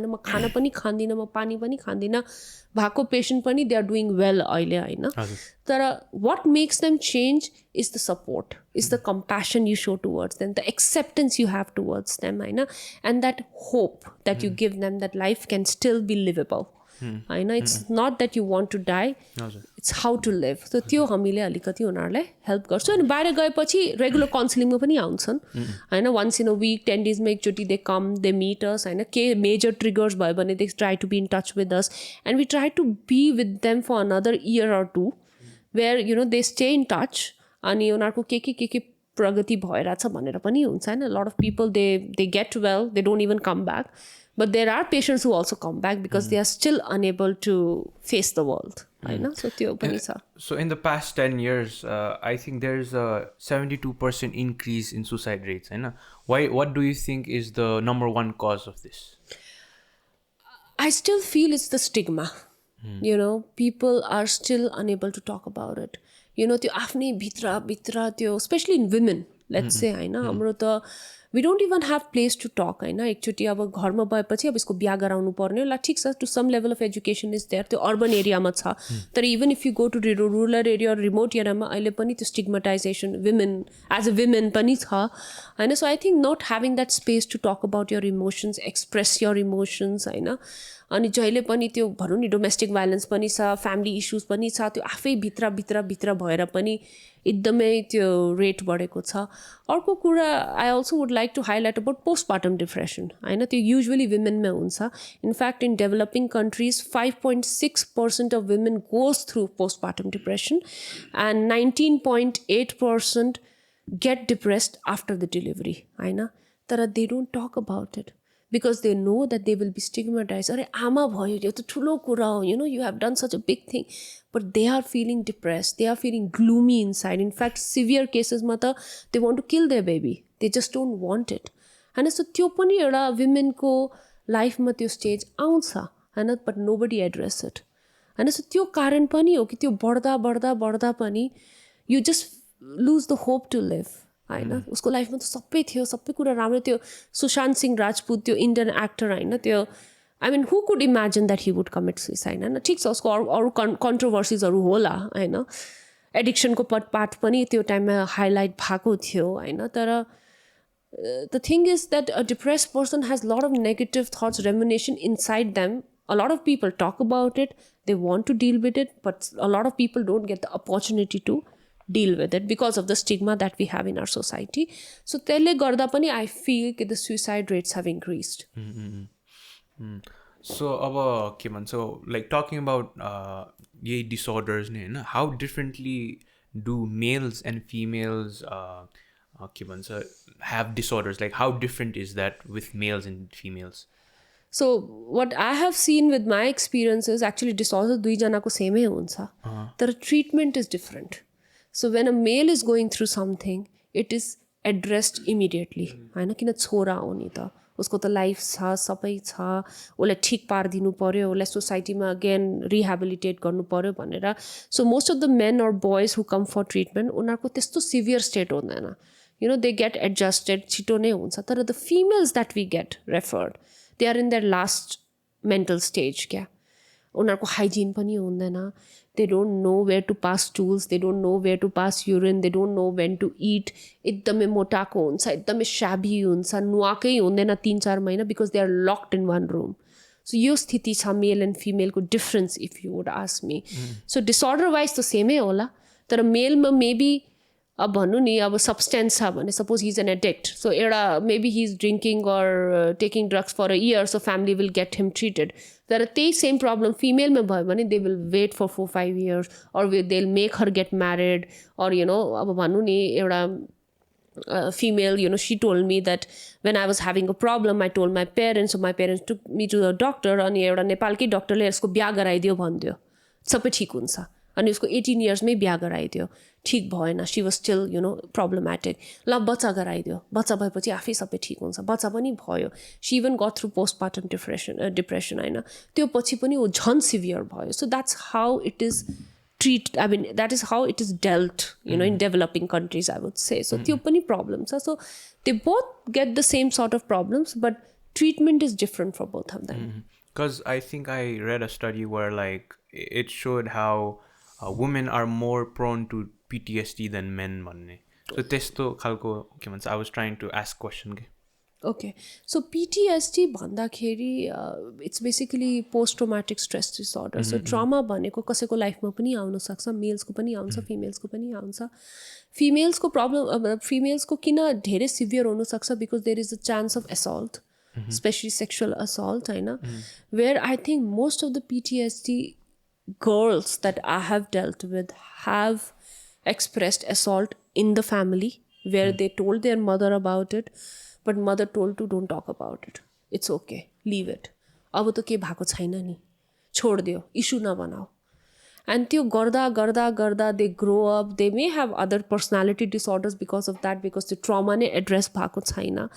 म खाना पनि खाँदिनँ, म पानी पनि खाँदिनँ भएको पेसेन्ट पनि दे आर डुइङ वेल अहिले होइन. तर what makes them change is the support, is the compassion you show towards them, the acceptance you have towards them होइन, and that hope that you give them that life can still be livable. होइन. It's not that you want to die, it's how to live. So त्यो हामीले अलिकति उनीहरूलाई help गर्छौँ. अनि बाहिर गएपछि रेगुलर काउन्सिलिङमा पनि आउँछन् होइन. वन्स इन अ विक 10 डेजमा एकचोटि दे कम, दे मिट अस होइन. के मेजर ट्रिगर्स भयो भने they try to be in touch with us, and we try to be with them for another year or 2 where they stay in touch. अनि उनीहरूको के प्रगति भइरहेछ भनेर पनि हुन्छ होइन. लट of people they get well, they don't even come back. But there are patients who also come back because they are still unable to face the world. So in the past 10 years, I think there's a 72% increase in suicide rates. What do you think is the number one cause of this? I still feel it's the stigma. You know, people are still unable to talk about it. You know, त्यो आफ्नै भित्र त्यो especially in women, let's say, होइन, हाम्रो त we don't even have place to talk, होइन. एकचोटि अब घरमा भएपछि अब यसको बिहा गराउनु पर्ने होला, ठिक छ, to some level of education is there, त्यो अर्बन एरियामा छ, तर even if you go to rural area or remote एरियामा अहिले पनि त्यो stigmatization women as a women पनि छ, होइन. So I think not having that space to talk about your emotions, express your emotions, होइन. अनि जहिले पनि त्यो भनौँ नि डोमेस्टिक भाइलेन्स पनि छ, फ्यामिली इस्युज पनि छ, त्यो आफै भित्र भएर पनि एकदमै त्यो रेट बढेको छ. अर्को कुरा I also would like to highlight about postpartum depression, होइन. त्यो युजुअली विमेनमा हुन्छ. In fact in developing countries 5.6% of women goes through postpartum depression and 19.8% get depressed after the delivery, होइन. तर they don't talk about it because they know that they will be stigmatized. अरे आमा भयो यो त ठुलो कुरा हो, you know, you have done such a big thing, but they are feeling depressed, they are feeling gloomy inside. In fact, severe cases मा त they want to kill their baby, they just don't want it. होइन. So त्यो पनि एउटा womenको लाइफमा त्यो stage आउँछ, होइन, but nobody address it. होइन. सो त्यो कारण पनि हो कि त्यो बढ्दा पनि you just lose the hope to live, होइन. उसको लाइफमा त सबै थियो, सबै कुरा राम्रो. त्यो सुशान्त सिंह राजपूत, त्यो इन्डियन एक्टर, होइन, त्यो आई मिन who could imagine that he would commit suicide, होइन. ठिक छ, उसको अरू कन्ट्रोभर्सिजहरू होला, होइन. एडिक्सनको पार्ट पनि त्यो टाइममा हाइलाइट भएको थियो, होइन. तर the thing is that a depress person has lot of negative thoughts, rumination inside them. A lot of people talk about it, they want to deal with it, but a lot of people don't get the opportunity to deal with it because of the stigma that we have in our society. So त्यसले गर्दा पनि I feel that the suicide rates have increased. So अब के भन्छ, like talking about यही disorders नि, होइन, how differently do males and females के भन्छ have disorders, like how different is that with males and females? So what I have seen with my experiences, actually disorder दुईजनाको सेमै हुन्छ, तर treatment is different. So when a male is going through something, it is addressed immediately, होइन. किन छोरा हो नि त, उसको त लाइफ छ, सबै छ, उसलाई ठिक पारिदिनु पर्यो, उसलाई सोसाइटीमा अगेन रिहेबिलिटेट गर्नु पर्यो भनेर. So most of the men or boys who come for treatment, उनीहरूको त्यस्तो सिभियर स्टेट हुँदैन, you know, they get adjusted, छिटो नै हुन्छ. तर the females that we get referred, they are in their last mental stage. क्या उनीहरूको hygiene पनि हुँदैन, they don't know where to pass stools, they don't know where to pass urine, they don't know when to eat. एकदमै मोटाको हुन्छ, एकदमै shabby हुन्छ, नुहाकै हुँदैन 3-4 महिना because they are locked in one room. So यो स्थिति छ मेल एन्ड फिमेलको difference, if you would ask me. So disorder wise त सेमै होला, तर मेलमा मेबी अब भनौँ नि, अब सब्सटेन्स छ भने, suppose he is an addict, सो एउटा maybe he is drinking or taking drugs for a year, so family will get him treated. तर त्यही सेम प्रब्लम फिमेलमा भयो भने they will wait for 4-5 years, or they will make her get married, or you know, अब भनौँ नि एउटा female, you know, she told me that when I was having a problem, I told my parents, so my parents took me to the doctor, अनि एउटा नेपालकै डक्टरले यसको बिहा गराइदियो भन्दियो, सबै ठिक हुन्छ. अनि उसको 18 years मै बिहा गराइदियो, ठिक भएन, she was still, you know, problematic. ल बच्चा गराइदियो, बच्चा भएपछि आफै सबै ठिक हुन्छ, बच्चा पनि भयो. सी इभन गट थ्रु पोस्टपार्टम डिप्रेसन, होइन. त्यो पछि पनि ऊ झन् सिभियर भयो. So that's how it is I mean, that is how it is dealt, you know, in developing countries, I would say. So त्यो पनि problems. So they both get the same sort of problems, but treatment is different for both of them. Because I think I read a study where like it showed how women are more prone to PTSD than men भन्ने. So त्यस्तो खालको के भन्छ, I was trying to ask question के. Okay, so PTSD भन्दाखेरि it's basically post-traumatic stress disorder. So trauma भनेको कसैको लाइफमा पनि आउन सक्छ, मेल्सको पनि आउँछ, फिमेल्सको पनि आउँछ. फिमेल्सको प्रब्लम, फिमेल्सको किन धेरै सिभियर हुनसक्छ, because there is a chance of assault, specially sexual assault, होइन. Where I think most of the PTSD girls that I have dealt with have expressed assault in the family, where they told their mother about it, but mother told to don't talk about it, it's okay, leave it, अब त के भएको छैन नि, छोड दियो, issue नबनाऊ. And त्यो गर्दा गर्दा गर्दा they grow up, they may have other personality disorders because of that, because the trauma नै address भएको छैन.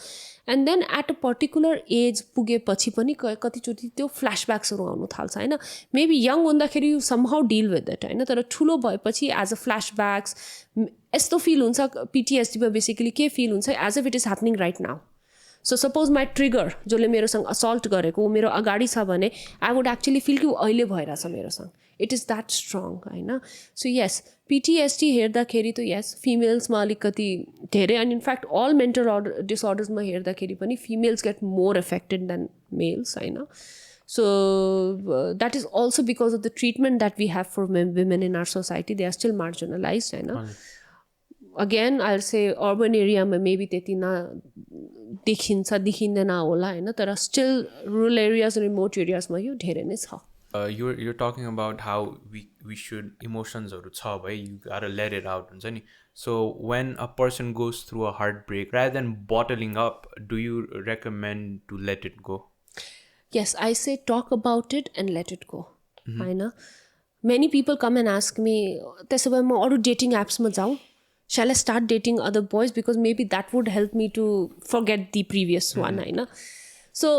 And then at a particular age पुगेपछि पनि कतिचोटि त्यो फ्ल्यासब्याक्सहरू आउनु थाल्छ होइन. मेबी यङ हुँदाखेरि you somehow deal with it होइन, तर ठुलो भएपछि एज अ फ्ल्यासब्याक्स यस्तो फिल हुन्छ. पिटिएसडीमा बेसिकली के फिल हुन्छ, as if it is happening right now. So suppose my trigger जसले मेरोसँग असल्ट गरेको मेरो अगाडि छ भने आई वुड एक्चुली फिल कि अहिले भइरहेछ मेरोसँग. इट इज द्याट स्ट्रङ होइन. सो यस, पिटिएसडी हेर्दाखेरि त यस फिमेल्समा अलिकति धेरै, एन्ड इनफ्याक्ट अल मेन्टल डिसअर्डर्समा हेर्दाखेरि पनि females get more affected than males होइन. So that is also because of the treatment that we have for women in our society. They are still marginalized. You know? Again, I'll say urban area maybe त्यति देखिन्छ देखिँदैन होला होइन, तर still rural areas and remote areas मा यो धेरै नै छ. You're talking about how we should emotionsहरू छ भाइ, you gotta let it out हुन्छ नि. So when a person goes through a heartbreak, rather than bottling up, do you recommend to let it go? Yes, I say talk about it and let it go. होइन. Many people come and ask me, त्यसो भए म अरू dating apps मा जाउँ, shall I start dating other boys because maybe that would help me to forget the previous one होइन. So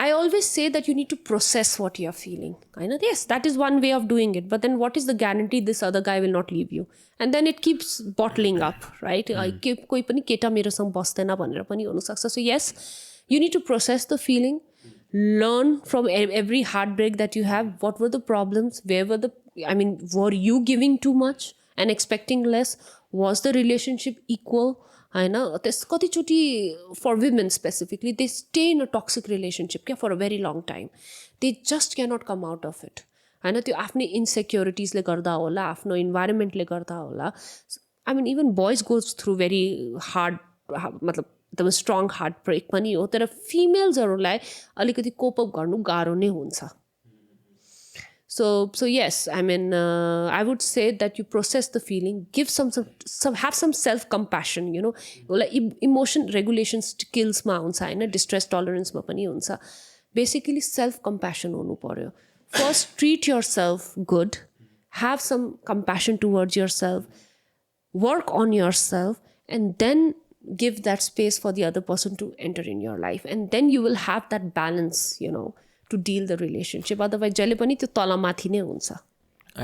I always say that you need to process what you are feeling होइन. Yes, that is one way of doing it, but then what is the guarantee this other guy will not leave you? And then it keeps bottling up, right? कोही पनि केटा मेरोसँग बस्दैन भनेर पनि हुनसक्छ. So yes, you need to process the feeling, learn from every heartbreak that you have. What were the problems? Where were were you giving too much and expecting less? Was the relationship equal? होइन. त्यस कतिचोटि for women specifically, they stay in a toxic relationship for a very long time. They just cannot come out of it होइन. त्यो आफ्नै इन्सेक्युरिटिजले गर्दा होला, आफ्नो इन्भाइरोमेन्टले गर्दा होला. Even boys goes through very hard, मतलब एकदम स्ट्रङ हार्ट ब्रेक पनि हो, तर फिमेल्सहरूलाई अलिकति कोप अप गर्नु गाह्रो नै हुन्छ. So yes, I would say that you process the feeling, give some have some self-compassion, you know, like emotion regulation skills ma huncha haina, distress tolerance ma pani huncha. Basically self-compassion hunu paryo. First, treat yourself good, have some compassion towards yourself, work on yourself, and then give that space for the other person to enter in your life, and then you will have that balance, you know, to deal the relationship. Otherwise jale pani tyo tala mathi नै हुन्छ.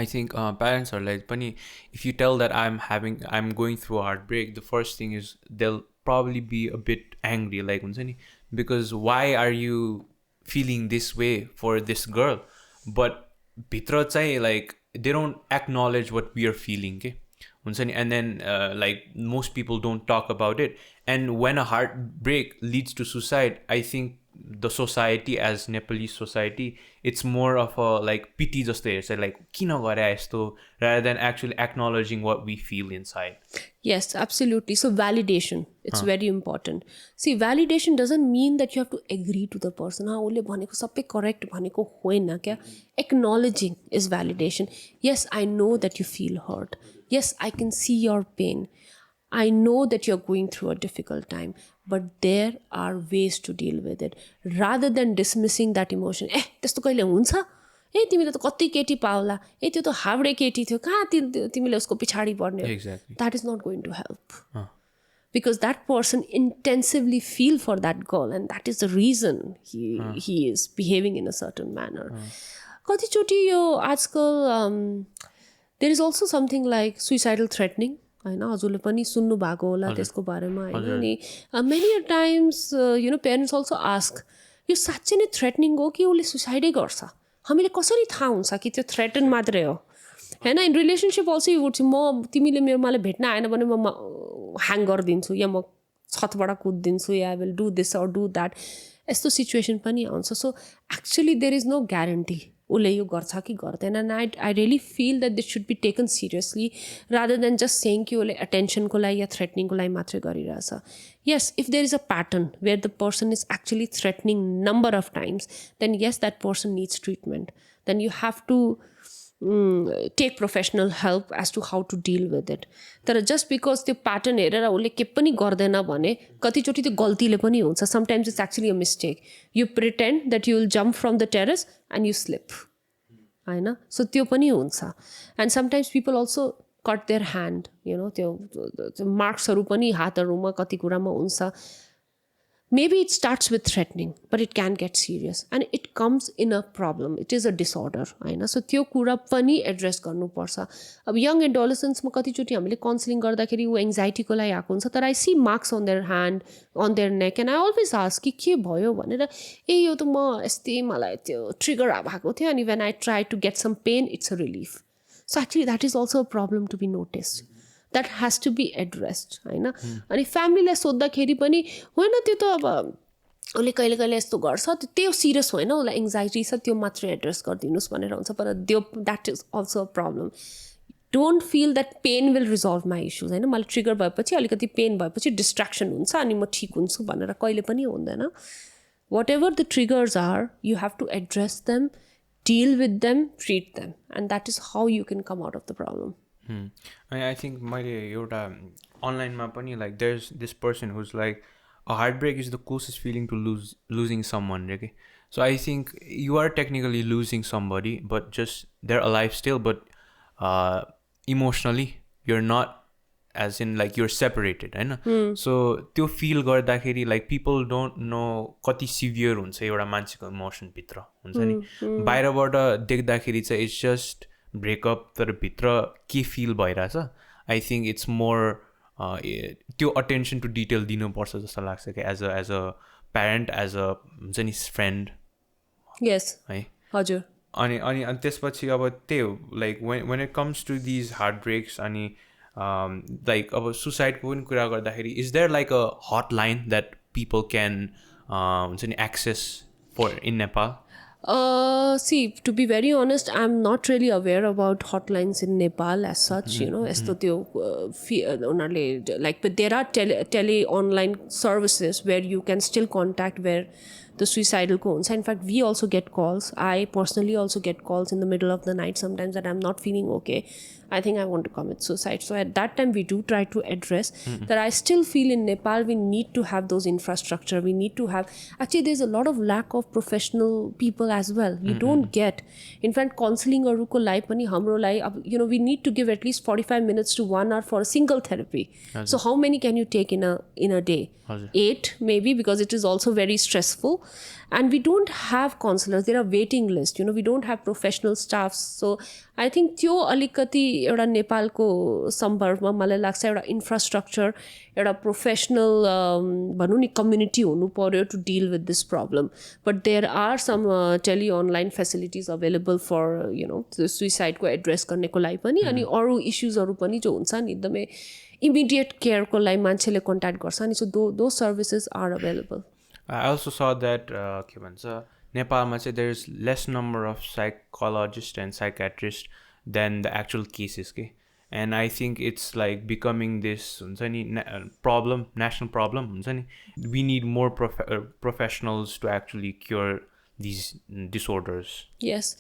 I think parents are like pani, if you tell that I'm going through a heartbreak, the first thing is they'll probably be a bit angry, like हुन्छ नि, because why are you feeling this way for this girl? But भित्र चाहिँ like they don't acknowledge what we are feeling के हुन्छ नि. And then like most people don't talk about it, and when a heartbreak leads to suicide, I think the society, as Nepalese society, it's more of a like pity जस्तो हेर्छ, like किन गरे यस्तो, rather than actually acknowledging what we feel inside. Yes, absolutely. So validation, it's very important. See, validation doesn't mean that you have to agree to the person. उसले भनेको सबै correct भनेको होइन क्या. Acknowledging is validation. Yes, I know that you feel hurt. Yes, I can see your pain. I know that you're going through a difficult time, but there are ways to deal with it. Rather than dismissing that emotion, त्यस्तो कहिले हुन्छ, तिमीले त कति केटी Paula, त्यो त हावडे केटी थियो, कहाँ तिमीले उसको पछाडि पर्ने. Exactly. That is not going to help. Because that person intensively feel for that girl, and that is the reason he is behaving in a certain manner. कतिचोटि यो आजकल there is also something like suicidal threatening. होइन, हजुरले पनि सुन्नु भएको होला त्यसको बारेमा होइन नि. Many a times you know, parents also ask, यो साँच्चै नै थ्रेटनिङ हो कि उसले सुसाइडै गर्छ, हामीले कसरी थाहा हुन्छ कि त्यो थ्रेटन मात्रै हो होइन. In relationship also you would say म तिमीले मलाई भेट्न आएन भने म ह्याङ गरिदिन्छु, या म छतबाट कुदिदिन्छु, या I will do this or do that, यस्तो सिचुएसन पनि आउँछ. So actually there is no guarantee उसले यो गर्छ कि गर्दैन. And I really feel that this should be taken seriously, rather than just saying कि उसले एटेन्सनको लागि या थ्रेटनिङको लागि मात्रै गरिरहेछ. Yes, if there is a pattern where the person is actually threatening number of times, then yes, that person needs treatment. Then you have to take professional help as to how to deal with it. तर just because त्यो pattern हेरेर उसले के पनि गर्दैन भने कतिचोटि त्यो गल्तीले पनि हुन्छ. Sometimes it's actually a mistake. You pretend that you will jump from the terrace and you slip. होइन. सो त्यो पनि हुन्छ. End sometimes people also cut their hand, त्यो मार्क्सहरू पनि हातहरूमा कति कुरामा हुन्छ. Maybe it starts with threatening, but it can get serious and it comes in a problem. It is a disorder, होइन. सो त्यो कुरा पनि एड्रेस गर्नुपर्छ. अब यङ एडोलेसेन्ट्समा कतिचोटि हामीले काउन्सिलिङ गर्दाखेरि ऊ एङ्जाइटीको लागि आएको हुन्छ, तर I see marks on their hand, on their neck, and I always ask कि के भयो भनेर. यो त म यस्तै मलाई त्यो ट्रिगर भएको थियो, अनि when I try to get some pain it's a relief. So actually that is also a problem to be noticed. That has to be addressed, होइन. अनि फ्यामिलीलाई सोद्धाखेरि पनि होइन त्यो त अब उसले कहिले कहिले यस्तो गर्छ, त्यो सिरियस होइन, उसलाई एङ्जाइटी छ, त्यो मात्रै एड्रेस गरिदिनुहोस् भनेर हुन्छ. पर that is also a problem. Don't feel that pen will resolve my issues, होइन. मलाई ट्रिगर भएपछि, अलिकति पेन भएपछि डिस्ट्र्याक्सन हुन्छ अनि म ठिक हुन्छु भनेर कहिले पनि हुँदैन. Whatever the triggers are, you have to address them, deal with them, treat them, and that is how you can come out of the problem. I think मैले एउटा अनलाइनमा पनि like there is this person who's like a heartbreak is the closest feeling to losing someone रे कि. So I think you are technically losing somebody but just they're alive still, but emotionally you're not age in like you're separated, होइन. So त्यो feel गर्दाखेरि like people don't know कति severe हुन्छ एउटा मान्छेको इमोसनभित्र हुन्छ नि. बाहिरबाट देख्दाखेरि चाहिँ इट्स जस्ट ब्रेकअप, तर भित्र के फिल भइरहेछ. आई थिङ्क इट्स मोर त्यो अटेन्सन टु डिटेल दिनुपर्छ जस्तो लाग्छ कि as a parent, as a हुन्छ नि फ्रेन्ड. यस, है, हजुर. अनि त्यसपछि अब त्यही हो like when it comes to these heartbreaks अनि लाइक अब सुसाइडको पनि कुरा गर्दाखेरि is there like a hotline that people can हुन्छ नि access for in Nepal? See, to be very honest, I'm not really aware about hotlines in Nepal as such, यस्तो त्यो उनीहरूले like, but there are tele online services where you can still contact where the suicidal को हुन्छ. In fact, we also get calls. I personally also get calls in the middle of the night sometimes that I'm not feeling okay. I think I want to commit suicide. So at that time, we do try to address that. I still feel in Nepal, we need to have those infrastructure. We need to have, actually, there's a lot of lack of professional people as well. You don't get, in fact, counseling aruko lai pani hamro lai, we need to give at least 45 minutes to 1 hour for a single therapy. So how many can you take in a day? 8 maybe, because it is also very stressful. And we don't have counselors. There are waiting lists. We don't have professional staffs. So I think त्यो अलिकति एउटा नेपालको सम्भवमा मलाई लाग्छ एउटा infrastructure, एउटा professional भनौँ नि कम्युनिटी हुनु पर्यो to deal with this problem. But there are some tele online facilities available for सुइसाइडको एड्रेस गर्नेको लागि पनि, अनि अरू इस्युजहरू पनि जो हुन्छ नि एकदमै इमिडिएट केयरको लागि मान्छेले कन्ट्याक्ट गर्छ नि. So those services are available. I also saw that के भन्छ नेपालमा चाहिँ there is less number of psychologists and psychiatrists than the actual cases के. And I think it's like becoming this हुन्छ नि problem, national problem हुन्छ नि. We need more professionals to actually cure these disorders. Yes.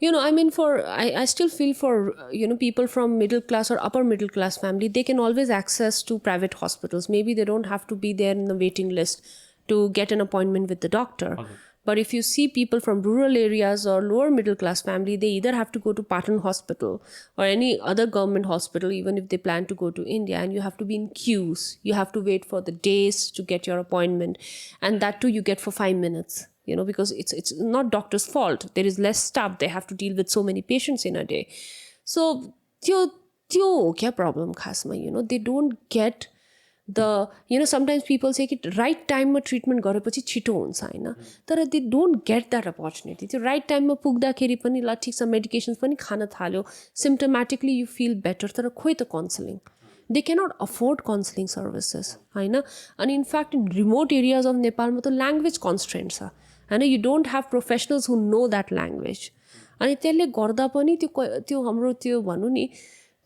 I mean, I still feel for, people from middle class or upper middle class family, they can always access to private hospitals. Maybe they don't have to be there in the waiting list to get an appointment with the doctor. Okay. But if you see people from rural areas or lower middle class family, they either have to go to Patan Hospital or any other government hospital, even if they plan to go to India, and you have to be in queues. You have to wait for the days to get your appointment, and that too you get for 5 minutes, because it's not doctor's fault. There is less staff. They have to deal with so many patients in a day. So त्यो हो क्या problem खासमा, they don't get sometimes people say कि right टाइममा treatment गरेपछि छिटो हुन्छ होइन, तर they don't get that opportunity. त्यो राइट टाइममा पुग्दाखेरि पनि ल ठिक छ मेडिकेसन्स पनि खान थाल्यो, सिम्टोमेटिकली यु फिल बेटर, तर खोइ त counselling, they can't afford counselling services होइन. अनि in fact in remote areas of नेपालमा त ल्याङ्ग्वेज कन्स्ट्रेन्ट छ होइन. You don't have professionals who know that language, अनि त्यसले गर्दा पनि त्यो हाम्रो त्यो भनौँ नि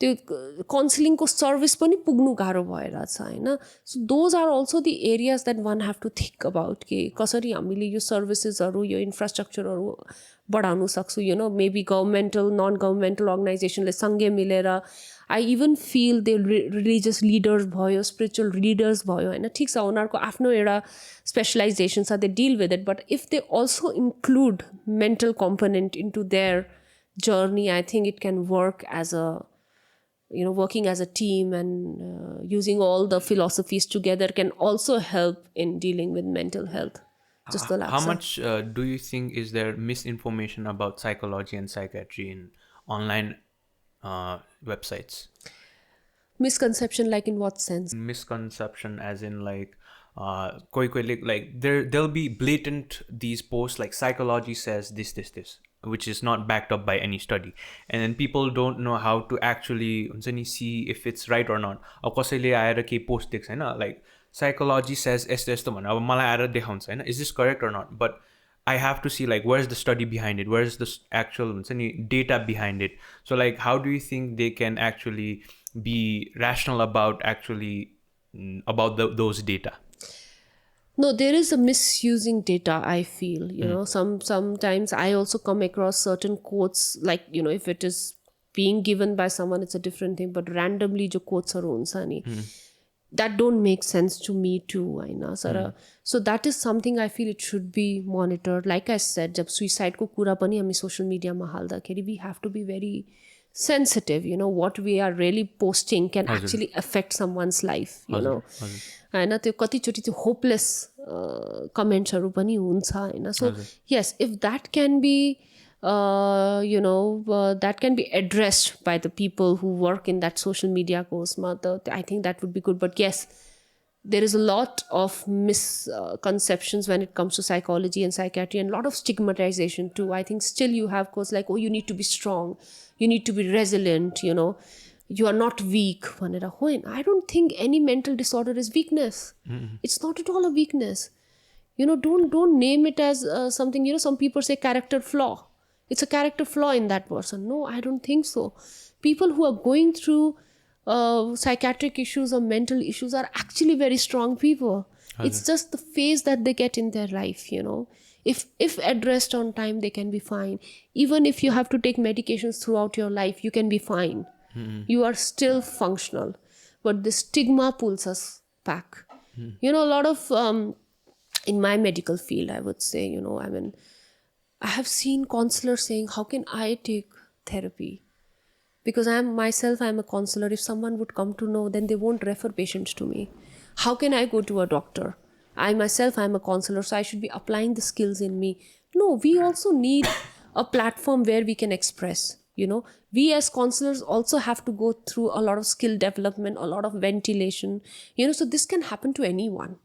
त्यो काउन्सिलिङको सर्भिस पनि पुग्नु गाह्रो भएर छ होइन. So those are also the areas that one have to think about कि कसरी हामीले यो सर्भिसेसहरू, यो इन्फ्रास्ट्रक्चरहरू बढाउनु सक्छौँ. मेबी गभर्मेन्टल नन गभर्मेन्टल अर्गनाइजेसनले सँगै मिलेर, I even feel they religious leaders भयो, स्पिरिचुअल लिडर्स भयो होइन, ठिक छ उनीहरूको आफ्नो एउटा स्पेसलाइजेसन छ, they deal with it, but if they also include mental component into their journey, I think it can work as a, working as a team and using all the philosophies together can also help in dealing with mental health. How much do you think is there misinformation about psychology and psychiatry in online websites? Misconception, like in what sense? Misconception as in like like there'll be blatant these posts like psychology says this, which is not backed up by any study, and then people don't know how to actually see if it's right or not. अब कसैले आएर केही post देख्छ हैन, like psychology says यस्तो यस्तो भनेर अब मलाई आएर देखाउँछ हैन, is this correct or not? But I have to see like where's the study behind it, where's the actual data behind it. So like how do you think they can actually be rational about actually about those data? No, there is a misusing data, I feel. Sometimes I also come across certain quotes, like, if it is being given by someone, it's a different thing, but randomly jo quotes are huncha ni, that don't make sense to me too. So that is something I feel it should be monitored. Like I said, jab suicide ko kura pani hami social media ma haldakheri, we have to be very sensitive. What we are really posting can actually affect someone's life. हैन, त्यो कतिचोटि त्यो hopeless कमेन्ट्सहरू पनि हुन्छ हैन. सो yes, if that can be that can be addressed by the people who work in that social media course-ma, I think that would be good. But yes, there is a lot of misconceptions when it comes to psychology and psychiatry, and a lot of stigmatization too. I think still you have course like, oh, you need to be strong, you need to be resilient, you are not weak. I don't think any mental disorder is weakness. It's not at all a weakness. Don't name it as something, some people say character flaw. It's a character flaw in that person. No, I don't think so. People who are going through psychiatric issues or mental issues are actually very strong people. It's just the phase that they get in their life, If addressed on time, they can be fine. Even if you have to take medications throughout your life, you can be fine. You are still functional. But the stigma pulls us back. A lot of, in my medical field, I would say, I have seen counselors saying, how can I take therapy? Because I'm a counselor. If someone would come to know, then they won't refer patients to me. How can I go to a doctor? I'm a counselor, so I should be applying the skills in me. No, we also need a platform where we can express. We as counselors also have to go through a lot of skill development, a lot of ventilation, so this can happen to anyone.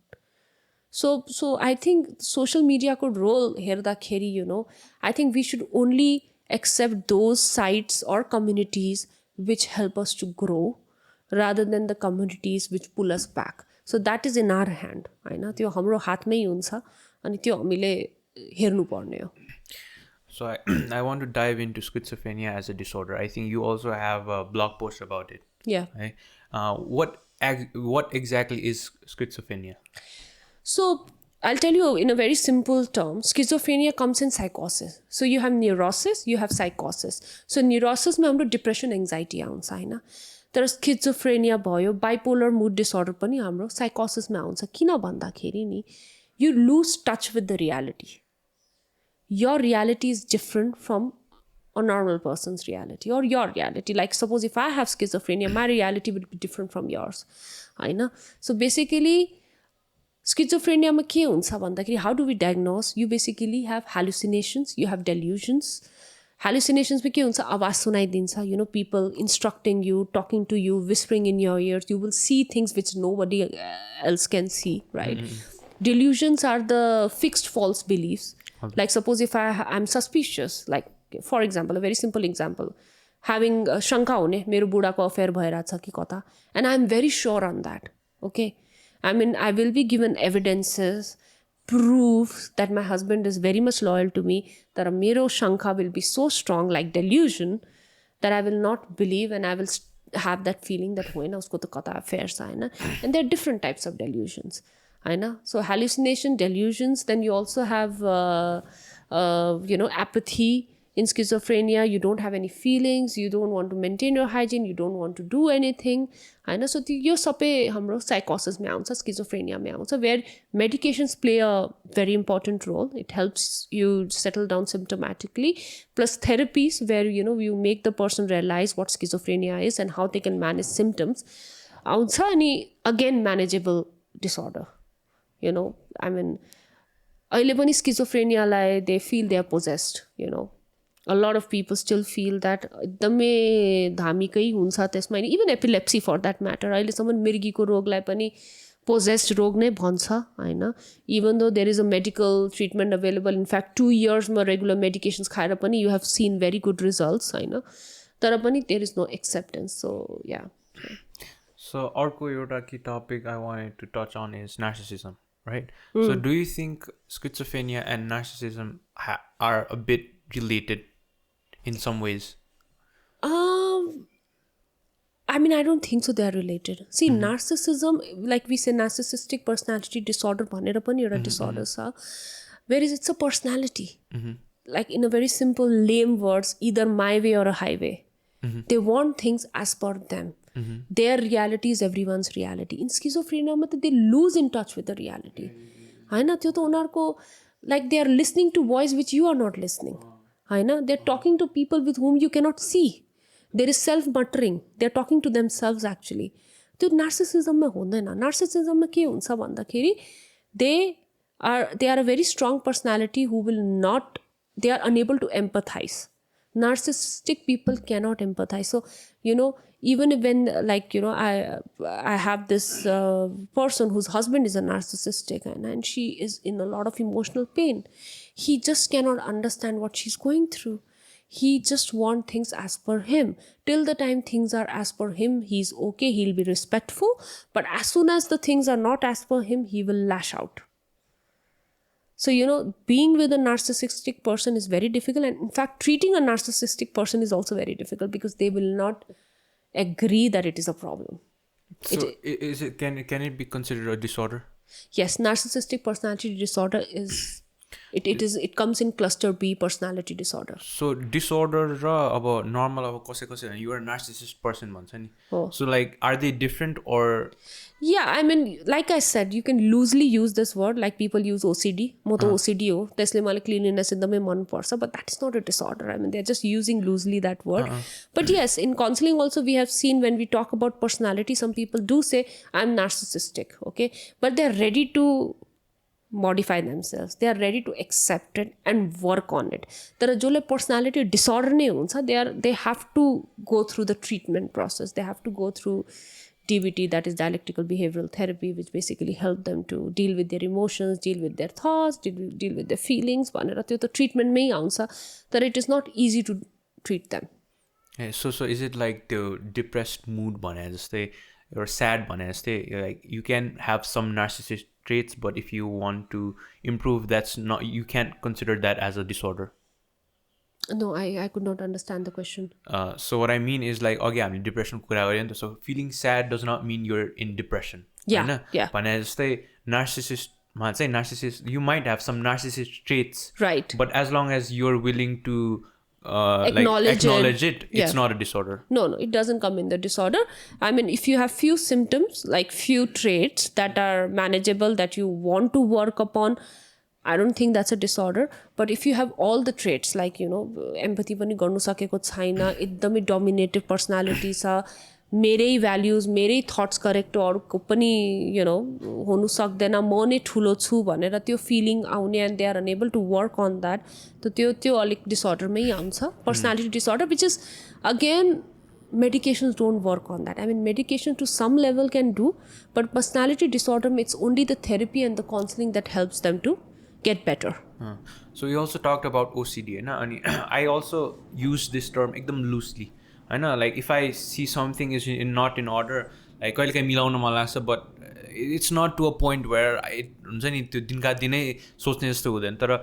So I think social media could role here da kheri, I think we should only accept those sites or communities which help us to grow rather than the communities which pull us back. So that is in our hand. त्यो हाम्रो हातमै हुन्छ अनि त्यो हामीले हेर्नु पर्ने हो. So I want to dive into schizophrenia as a disorder. I think you also have a blog post about it. Yeah. Right? What exactly is schizophrenia? So I'll tell you in a very simple term, schizophrenia comes in psychosis. So you have neurosis, you have psychosis. So neurosis में हाम्रो depression, anxiety आउँछ हैन. तर schizophrenia भयो, bipolar mood disorder पनि हाम्रो psychosis में आउँछ. किन भन्दाखेरि नि, you lose touch with the reality. Your reality is different from a normal person's reality or your reality. Like suppose if I have schizophrenia, my reality would be different from yours. So basically, schizophrenia ma ke huncha bhandakeri, how do we diagnose? You basically have hallucinations, you have delusions. Hallucinations mein ke huncha, awaz sunaidincha, people instructing you, talking to you, whispering in your ears. You will see things which nobody else can see, right? Delusions are the fixed false beliefs. Like suppose if I'm suspicious, like for example, a very simple example, having shanka hune mero buda ko affair bhayera cha ki kata, and I'm very sure on that. Okay, I will be given evidences, proofs that my husband is very much loyal to me, that mero shanka will be so strong, like delusion, that I will not believe and I will have that feeling that hoina usko to kata affair cha haina. And there are different types of delusions. So hallucination, delusions, then you also have apathy, In schizophrenia, you don't have any feelings, you don't want to maintain your hygiene, you don't want to do anything. होइन so त्यो यो सबै हाम्रो साइकोसिसमा आउँछ, स्किजोफ्रेनियामा आउँछ, where medications play a very important role. It helps you settle down symptomatically, plus therapies where you make the person realize what schizophrenia is and how they can manage symptoms आउँछ. अनि again manageable disorder, I mean अहिले पनि स्किजोफ्रेनियालाई they feel they are possessed. A lot of people still feel that एकदमै धामीकै हुन्छ त्यसमा. Even epilepsy for that matter, अहिलेसम्म मिर्गीको रोगलाई पनि possessed रोग नै भन्छ होइन. Even though there is a medical treatment available, in fact 2 yearsमा रेगुलर मेडिकेसन्स खाएर पनि you have seen very good results होइन, तर पनि there is no acceptance. So yeah. So अर्को एउटा key topic I wanted to touch on is narcissism, right? So do you think schizophrenia and narcissism are a bit related in some ways? I mean, I don't think so they are related. See, narcissism, like we say, narcissistic personality disorder bhanera pani euta disorder cha, whereas it's a personality. Like in a very simple lame words, either my way or a highway. They want things as per them. Their reality is everyone's reality. In schizophrenia they lose in touch with the reality. Haina tyo ta unarko, like they are listening to voice which you are not listening. Haina, they're talking to people with whom you cannot see. There is self-muttering. They're talking to themselves actually. त्यो नार्सिसिजममा हुँदैन. नार्सिसिजममा के हुन्छ भन्दाखेरि they are a very strong personality who will not, they are unable to empathize. Narcissistic people cannot empathize. So even when I have this person whose husband is a narcissistic and she is in a lot of emotional pain. He just cannot understand what she's going through. He just wants things as per him. Till the time things are as per him, he's okay, he'll be respectful. But as soon as the things are not as per him, he will lash out. So, being with a narcissistic person is very difficult. And in fact, treating a narcissistic person is also very difficult because they will not agree that it is a problem. So, can it be considered a disorder? Yes, narcissistic personality disorder is... It comes in cluster B personality disorder. So disorder ra aba normal aba कसै you are a narcissist person भन्छ नि. So like are they different or? Yeah, I mean like I said, you can loosely use this word, like people use OCD. म त OCD हो, त्यसले मलाई cleanliness एकदमै मन पर्छ, but that is not a disorder. I mean they're just using loosely that word. But yes, in counseling also we have seen when we talk about personality, some people do say I'm narcissistic, okay, but they're ready to modify themselves. They are ready to accept it and work on it. तर जसले personality disorder नै हुन्छ, they have to go through the treatment process. They have to go through DBT, that is dialectical behavioral therapy, which basically help them to deal with their emotions, deal with their thoughts, deal with their feelings. भनेर त्यो त treatment मै आउँछ, तर it is not easy to treat them. Yeah, so is it like the depressed mood भने जस्तै or sad भने जस्तै, like you can have some narcissist traits, but if you want to improve, that's not, you can't consider that as a disorder? No, I could not understand the question. So what I mean is like, okay, I'm in depression कुरा गरे नि त, so feeling sad does not mean you're in depression. Yeah. भने जस्तै narcissistमा चाहिँ narcissist, you might have some narcissist traits, right, but as long as you're willing to acknowledge it, it's not a disorder. No, it doesn't come in the disorder. I mean, if you have few symptoms, like few traits that are manageable, that you want to work upon, I don't think that's a disorder. But if you have all the traits, like empathy पनि गर्नु सकेको छैन, एकदमै dominative personality छ, मेरै values मेरै thoughts correct अरूको पनि हुनु सक्दैन, म नै ठुलो छु भनेर त्यो फिलिङ आउने, and they are unable to work on that, त त्यो अलिक डिसअर्डरमै आउँछ, personality disorder, which is again medications don't work on that. I mean, medication to some level can do, but personality disorder, it's only the therapy and the counseling that helps them to get better. So you also talked about OCD, and I also use this term एकदम loosely. Like if I see something is not in order, like कहिले काहीँ मिलाउन मन लाग्छ, but it's not to a point where हुन्छ नि त्यो दिनका दिनै सोच्ने जस्तो हुँदैन. तर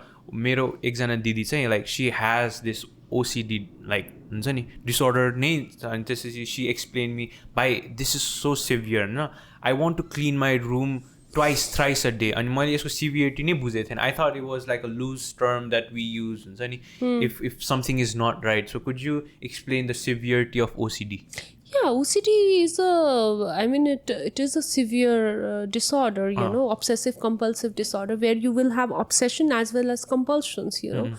मेरो एकजना दिदी चाहिँ like she has this OCD, like हुन्छ नि disorder नै, अनि त्यसपछि she explained me, by this is so severe, I want to clean my room thrice a day. And मैले यसको severity नै बुझेको थिएन. I thought it was like a loose term that we use हुन्छ नि, if something is not right. So could you explain the severity of OCD? Yeah, OCD is it is a severe disorder, you know, obsessive-compulsive disorder, where you will have obsession as well as compulsions, you know.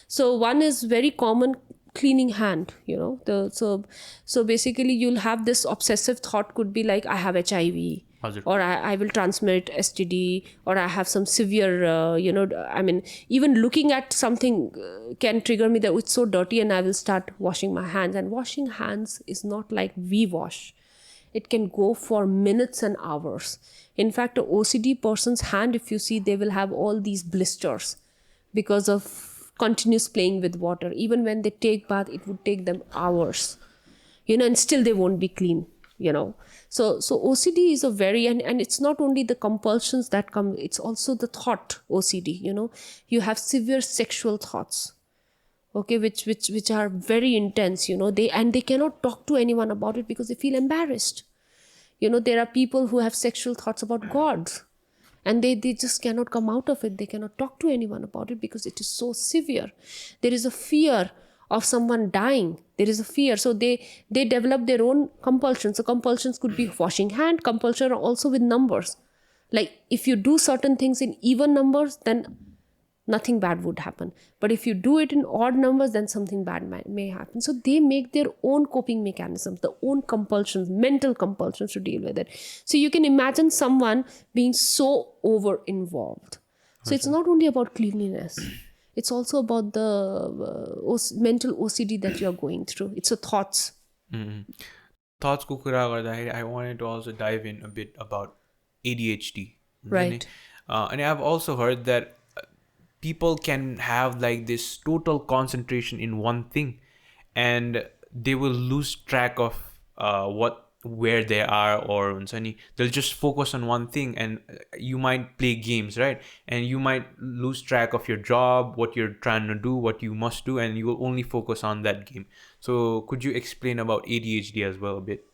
So one is very common, cleaning hand, you know. So basically you'll have this obsessive thought, could be like, I have HIV, or I will transmit STD, or I have some severe, you know, I mean, even looking at something can trigger me that it's so dirty, and I will start washing my hands. And washing hands is not like we wash. It can go for minutes and hours. In fact, an OCD person's hand, if you see, they will have all these blisters because of continuous playing with water. Even when they take bath, it would take them hours, you know, and still they won't be clean, you know. So OCD is a very, and it's not only the compulsions that come, it's also the thought OCD, you know. You have severe sexual thoughts, okay, which are very intense, you know. They cannot talk to anyone about it because they feel embarrassed. You know, there are people who have sexual thoughts about gods, and they just cannot come out of it. They cannot talk to anyone about it because it is so severe. There is a fear of someone dying. There is a fear. So they develop their own compulsions. So compulsions could be washing hand. Compulsion are also with numbers. Like if you do certain things in even numbers, then nothing bad would happen. But if you do it in odd numbers, then something bad may happen. So they make their own coping mechanisms, their own compulsions, mental compulsions to deal with it. So you can imagine someone being so over-involved. So it's not only about cleanliness. It's also about the mental OCD that you're going through. It's the thoughts. Thoughts ko kura garदाखेरि, I wanted to also dive in a bit about ADHD. Right. And I've also heard that people can have like this total concentration in one thing, and they will lose track of where they are, or they'll just focus on one thing, and you might play games, right? And you might lose track of your job, what you're trying to do, what you must do, and you will only focus on that game. So could you explain about ADHD as well a bit?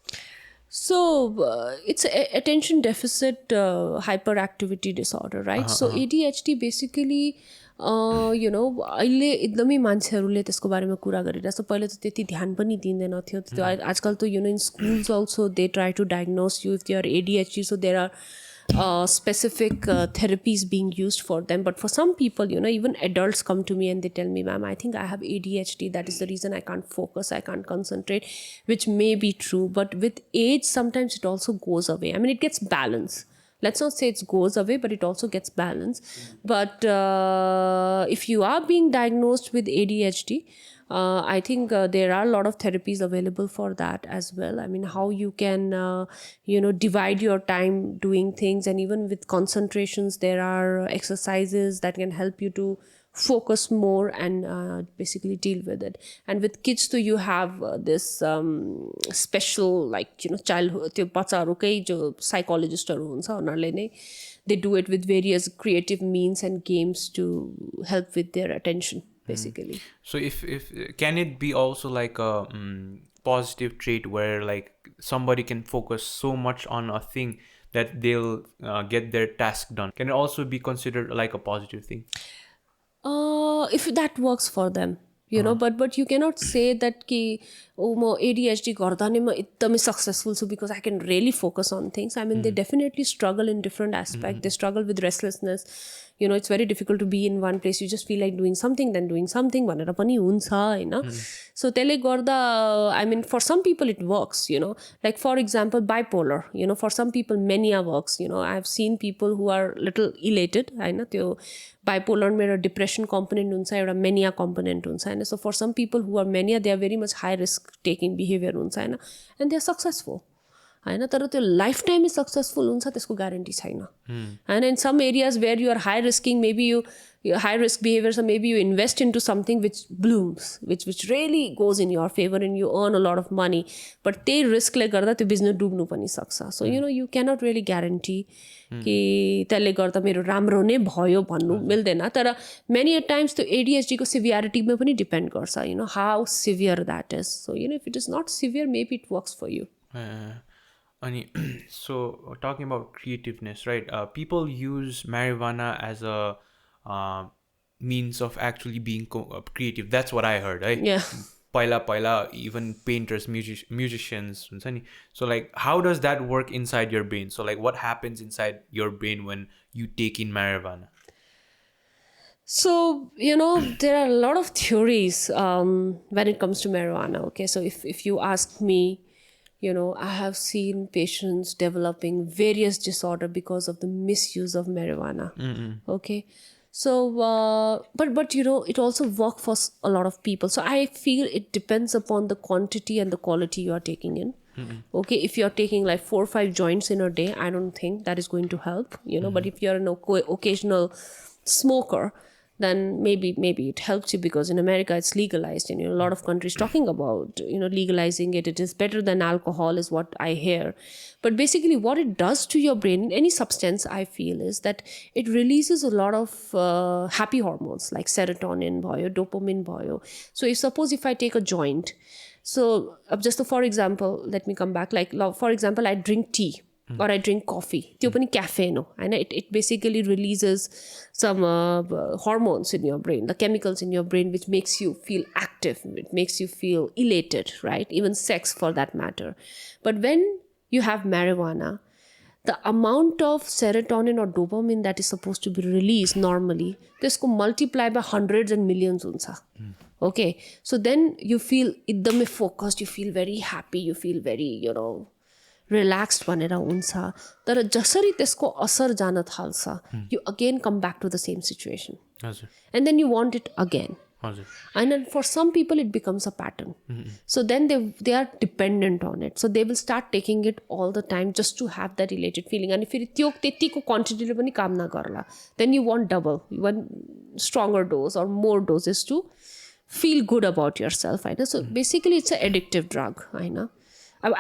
So it's attention deficit hyperactivity disorder, right? So ADHD basically you know, अहिले एकदमै मान्छेहरूले त्यसको बारेमा कुरा गरिरहेछ. पहिला त त्यति ध्यान पनि दिँदैन थियो. त्यो आजकल त, you know, in schools also they try to diagnose you if you are ADHD. So there are specific therapies being used for them. But for some people, you know, even adults come to me and they tell me, ma'am, I think I have ADHD. That is the reason I can't focus, I can't concentrate, which may be true. But with age, sometimes it also goes away. I mean, it gets balanced. Let's not say it goes away, but it also gets balanced. But if you are being diagnosed with ADHD, I think there are a lot of therapies available for that as well. I mean, how you can, you know, divide your time doing things. And even with concentrations, there are exercises that can help you to focus more and basically deal with it. And with kids too, you have this special, like, you know, childhood, त्यो बच्चाहरुकै जो psychologistहरु हुन्छ उनीहरुले नै, they do it with various creative means and games to help with their attention, basically. So if can it be also like a positive trait where like somebody can focus so much on a thing that they'll get their task done? Can it also be considered like a positive thing? If that works for them, you know, but you cannot say that ki, oh, mo ADHD garda ni ma ekdamai successful so because I can really focus on things. I mean, they definitely struggle in different aspects. They struggle with restlessness. You know, it's very difficult to be in one place. You just feel like doing something, then doing something. Bhanera pani huncha, Hahn? So tele garda, I mean, for some people it works, you know. Like for example, bipolar, you know, for some people mania works, you know. I've seen people who are little elated, हैन? त्यो bipolar मेरो depression component हुन्छ, एउटा mania component हुन्छ, हैन? So for some people who are mania, they are very much high risk taking behavior हुन्छ, हैन? And they are successful. हैन, तर त्यो life टाइमै successful हुन्छ त्यसको ग्यारेन्टी छैन. हैन, in some areas where you are high risking, maybe you high risk behavior, so maybe you invest into something which blooms, which really goes in your favor and you earn a lot of money, but त्यही रिस्कले गर्दा त्यो business डुब्नु पनि सक्छ. So you know, you cannot really guarantee कि त्यसले गर्दा मेरो राम्रो नै भयो भन्नु मिल्दैन. तर many a times त्यो ADHD को severity-मा पनि डिपेन्ड गर्छ, you know, how severe that is. So you know, if it is not severe, maybe it works for you. So talking about creativeness, right? People use marijuana as a means of actually being creative. That's what I heard, right? Yeah. Paila, even painters, musicians. So like, how does that work inside your brain? So like, what happens inside your brain when you take in marijuana? So, there are a lot of theories when it comes to marijuana. Okay, so if you ask me, I have seen patients developing various disorder because of the misuse of marijuana. Okay, so but it also works for a lot of people. So I feel it depends upon the quantity and the quality you are taking in. Okay, if you're taking like 4 or 5 joints in a day, I don't think that is going to help. But if you're an occasional smoker, then maybe it helps you, because in America it's legalized, and a lot of countries talking about legalizing it. It is better than alcohol, is what I hear. But basically what it does to your brain, any substance, I feel, is that it releases a lot of happy hormones like serotonin bhayo, dopamine bhayo. So if I take a joint, so just for example, let me come back, like for example, I drink tea or I drink coffee, त्यो पनि caffeine हो, and it basically releases some hormones in your brain, the chemicals in your brain, which makes you feel active, it makes you feel elated, right? Even sex for that matter. But when you have marijuana, the amount of serotonin or dopamine that is supposed to be released normally, त्यसको multiply by hundreds and millions हुन्छ. Okay, so then you feel एकदमै focused, you feel very happy, you feel very relaxed भनेर हुन्छ. तर जसरी त्यसको असर जान थाल्छ, you again come back to the same situation. And then you want it again. And then for some people it becomes a pattern. So then they are dependent on it. So they will start taking it all the time just to have that elated feeling. And if त्यो त्यतिको quantity ले पनि काम नगर्ला, then you want double, you want stronger dose or more doses to feel good about yourself. So basically it's an addictive drug.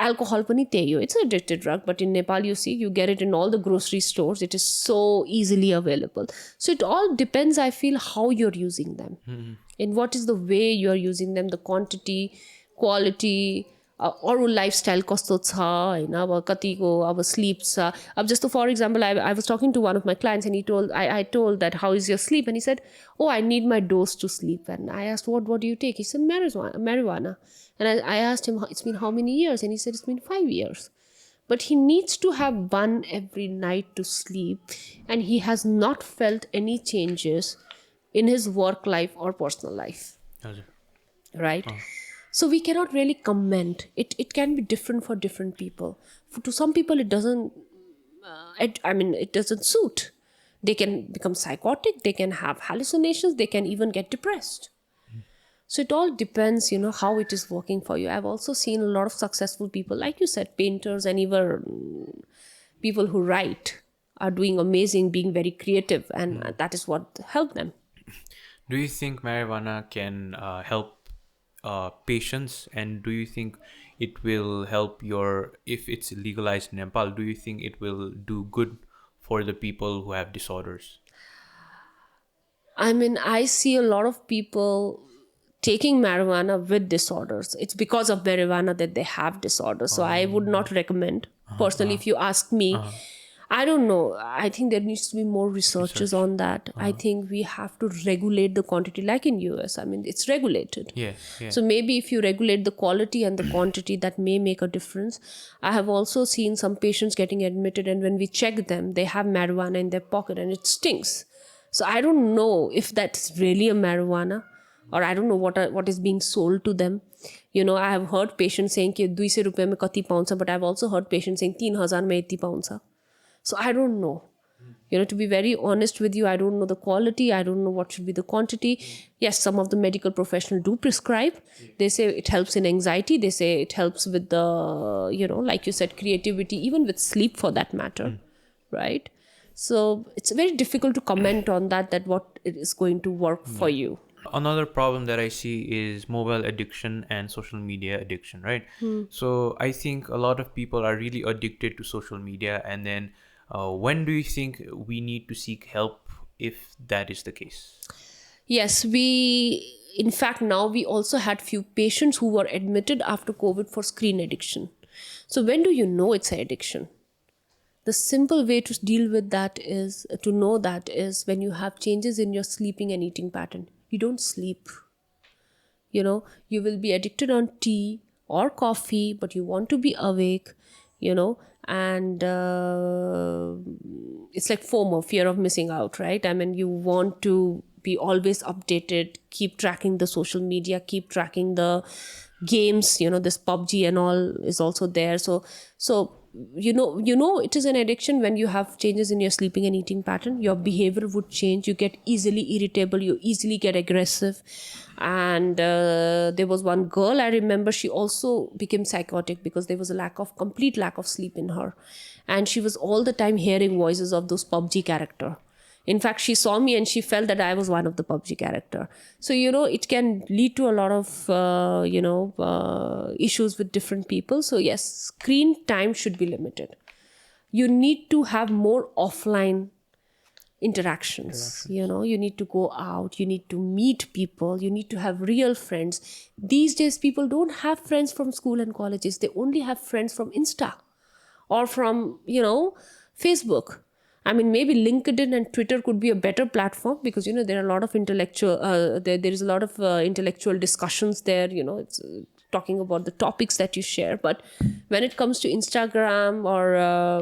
Alcohol pani त्यही हो, it's an addictive drug, but in Nepal you see, you get it in all the grocery stores, it is so easily available. So it all depends, I feel, how you're using them, in what is the way you're using them, the quantity, quality, अरू lifestyle कस्तो छ होइन, अब कतिको अब slip छ. अब जस्तो for example I was talking to one of my clients and I told that how is your sleep, and he said, oh, I need my dose to sleep. And I asked, what do you take? He said marijuana. And I asked him, it's been how many years? And he said, it's been 5 years. But he needs to have one every night to sleep, and he has not felt any changes in his work life or personal life. Right? So we cannot really comment. It can be different for different people. To some people it doesn't, it doesn't suit. They can become psychotic, they can have hallucinations, they can even get depressed. So it all depends, how it is working for you. I've also seen a lot of successful people, like you said, painters and even people who write are doing amazing, being very creative, and that is what helped them. Do you think marijuana can help patients, and do you think it will help if it's legalized in Nepal, do you think it will do good for the people who have disorders? I see a lot of people taking marijuana with disorders. It's because of marijuana that they have disorders. So I would not recommend. Personally, if you ask me, I don't know. I think there needs to be more researches on that. I think we have to regulate the quantity, like in US. It's regulated. Yeah. So maybe if you regulate the quality and the quantity, that may make a difference. I have also seen some patients getting admitted, and when we check them, they have marijuana in their pocket and it stinks. So I don't know if that's really a marijuana, or I don't know what is being sold to them. I have heard patients saying कि 200 रुपये में कति पाउँछ, but I've also heard patients saying 3000 में यति पाउँछ. So I don't know. To be very honest with you, I don't know the quality. I don't know what should be the quantity. Yes, some of the medical professionals do prescribe. They say it helps in anxiety. They say it helps with the, like you said, creativity, even with sleep for that matter, right? So it's very difficult to comment on that what it is going to work for you. Another problem that I see is mobile addiction and social media addiction, right? So I think a lot of people are really addicted to social media, and then when do you think we need to seek help if that is the case? Yes, in fact, now we also had few patients who were admitted after COVID for screen addiction. So when do you know it's an addiction? The simple way to deal with that is to know that is when you have changes in your sleeping and eating pattern. You don't sleep. You will be addicted on tea or coffee, but you want to be awake, and it's like FOMO, fear of missing out, right? I mean, you want to be always updated, keep tracking the social media, keep tracking the games, this PUBG and all is also there. So it is an addiction when you have changes in your sleeping and eating pattern. Your behavior would change. You get easily irritable, you easily get aggressive. And there was one girl I remember, she also became psychotic because there was a complete lack of sleep in her, and she was all the time hearing voices of those PUBG character. In fact, she saw me and she felt that I was one of the PUBG character. So, it can lead to a lot of, issues with different people. So yes, screen time should be limited. You need to have more offline interactions. You need to go out, you need to meet people, you need to have real friends. These days, people don't have friends from school and colleges. They only have friends from Insta or from, Facebook. I mean, maybe LinkedIn and Twitter could be a better platform because, there are a lot of intellectual, there is a lot of intellectual discussions there, it's talking about the topics that you share. But when it comes to Instagram or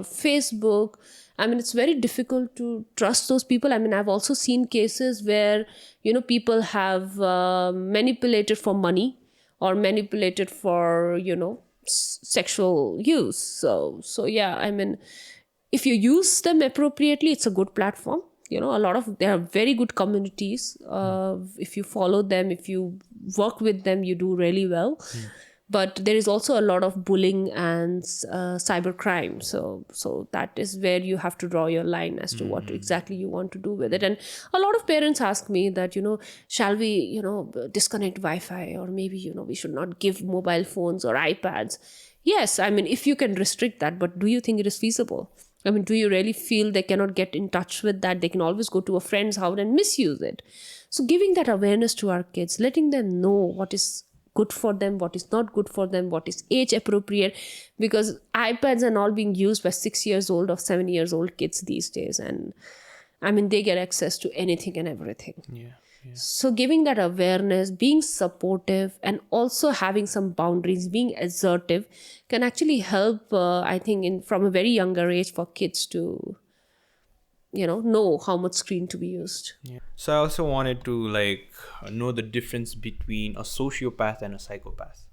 Facebook, I mean, it's very difficult to trust those people. I mean, I've also seen cases where, people have manipulated for money or manipulated for, sexual use. So yeah, I mean, if you use them appropriately, it's a good platform. There are very good communities. If you follow them, if you work with them, you do really well. But there is also a lot of bullying and cybercrime. So that is where you have to draw your line as to what exactly you want to do with it. And a lot of parents ask me that, shall we, disconnect Wi-Fi, or maybe, we should not give mobile phones or iPads. Yes, I mean, if you can restrict that, but do you think it is feasible? I mean, do you really feel they cannot get in touch with that? They can always go to a friend's house and misuse it. So giving that awareness to our kids, letting them know what is good for them, what is not good for them, what is age appropriate, because iPads are all being used by 6 years old or 7 years old kids these days. And I mean, they get access to anything and everything. Yeah. So giving that awareness, being supportive, and also having some boundaries, being assertive can actually help, I think, from a very younger age for kids to, know how much screen to be used. Yeah. So I also wanted to know the difference between a sociopath and a psychopath.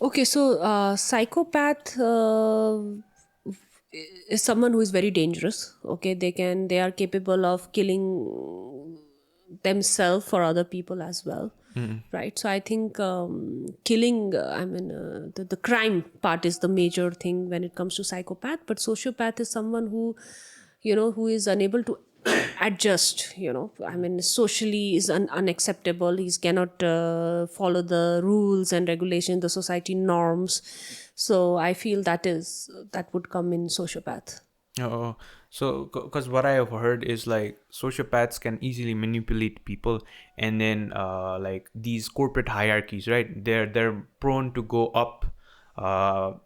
Okay, so psychopath is someone who is very dangerous. Okay, they are capable of killing themselves for other people as well. Right? So I think killing, the crime part is the major thing when it comes to psychopath. But sociopath is someone who, who is unable to adjust, socially is unacceptable. He cannot follow the rules and regulations, the society norms. So I feel that would come in sociopath. Oh, so because what I have heard is sociopaths can easily manipulate people, and then these corporate hierarchies, right? They're prone to go up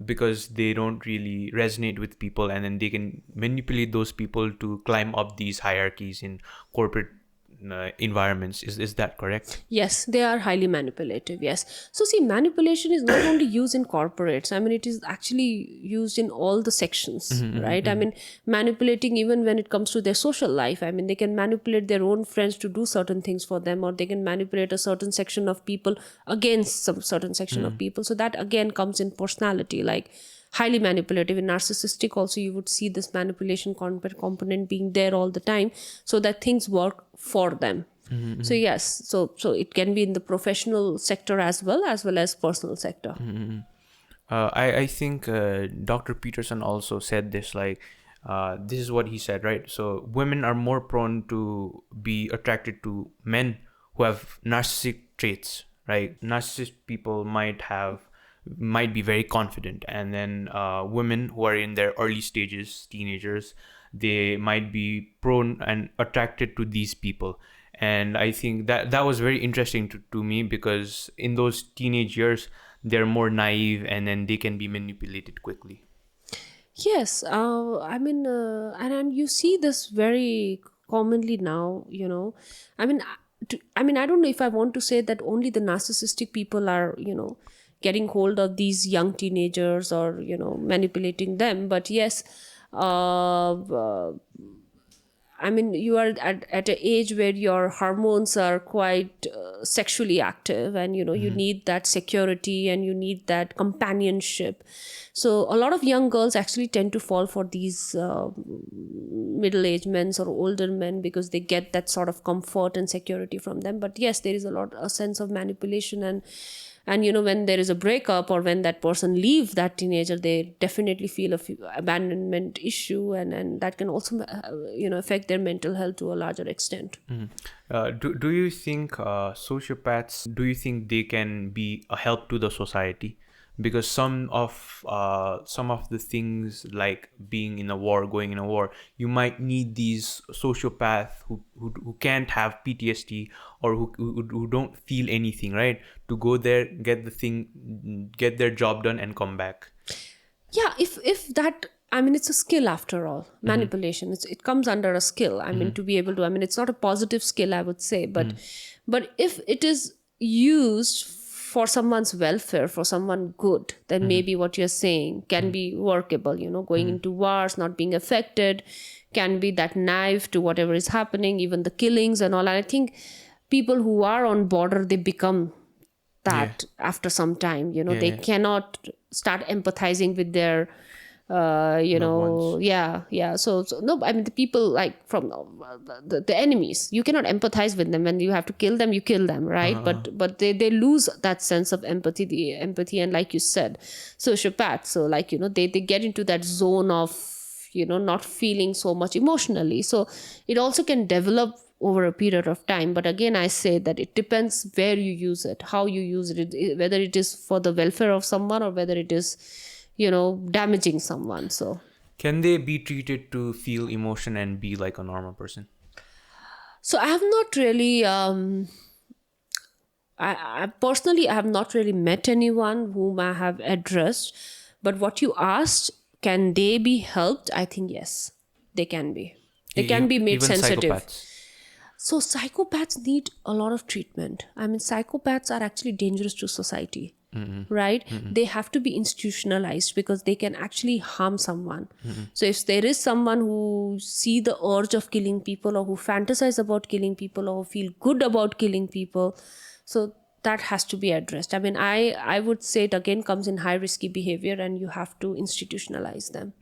because they don't really resonate with people, and then they can manipulate those people to climb up these hierarchies in corporate environments. Is that correct? Yes, they are highly manipulative. Yes. So see, manipulation is not only used in corporates. I mean, it is actually used in all the sections, right? I mean, manipulating even when it comes to their social life. I mean, they can manipulate their own friends to do certain things for them, or they can manipulate a certain section of people against some certain section of people. So that again comes in personality, highly manipulative. In narcissistic also, you would see this manipulation component being there all the time so that things work for them. So yes, so it can be in the professional sector as well as personal sector. I think Dr. Peterson also said this, this is what he said, right? So women are more prone to be attracted to men who have narcissistic traits, right? Narcissist people might be very confident, and then women who are in their early stages, teenagers, they might be prone and attracted to these people. And I think that was very interesting to me, because in those teenage years, they're more naive and then they can be manipulated quickly. Yes, and you see this very commonly now, I mean, I don't know if I want to say that only the narcissistic people are, getting hold of these young teenagers or, manipulating them. But yes, you are at an age where your hormones are quite sexually active, and you need that security and you need that companionship. So a lot of young girls actually tend to fall for these middle-aged men or older men because they get that sort of comfort and security from them. But yes, there is a sense of manipulation, and when there is a breakup or when that person leaves that teenager, they definitely feel abandonment issue, and that can also affect their mental health to a larger extent. Do you think sociopaths, do you think they can be a help to the society? Because some of the things, like being in a war, going in a war, you might need these sociopaths who can't have PTSD or who don't feel anything, right? To go there, get their job done and come back. Yeah, if that, it's a skill after all. Manipulation, it comes under a skill. To be able to, it's not a positive skill, I would say, but if it is used for someone's welfare, for someone good, then maybe what you're saying can be workable. Going into wars, not being affected, can be that knife to whatever is happening, even the killings and all. And I think people who are on border, they become that after some time. They cannot start empathizing with their so no, the people like from the enemies, you cannot empathize with them. When you have to kill them, you kill them, right? But they lose that sense of empathy, and like you said, sociopath, so like they get into that zone of not feeling so much emotionally. So it also can develop over a period of time. But again, I say that it depends where you use it, how you use it, whether it is for the welfare of someone or whether it is damaging someone. So can they be treated to feel emotion and be like a normal person? So I have not really I personally have not really met anyone whom I have addressed. But what you asked, can they be helped? I think yes, they can be. They can be made sensitive. Psychopaths. So psychopaths need a lot of treatment. Psychopaths are actually dangerous to society. Right? They have to be institutionalized because they can actually harm someone. So if there is someone who see the urge of killing people, or who fantasize about killing people, or who feel good about killing people, so that has to be addressed. I would say it again comes in high risky behavior, and you have to institutionalize them.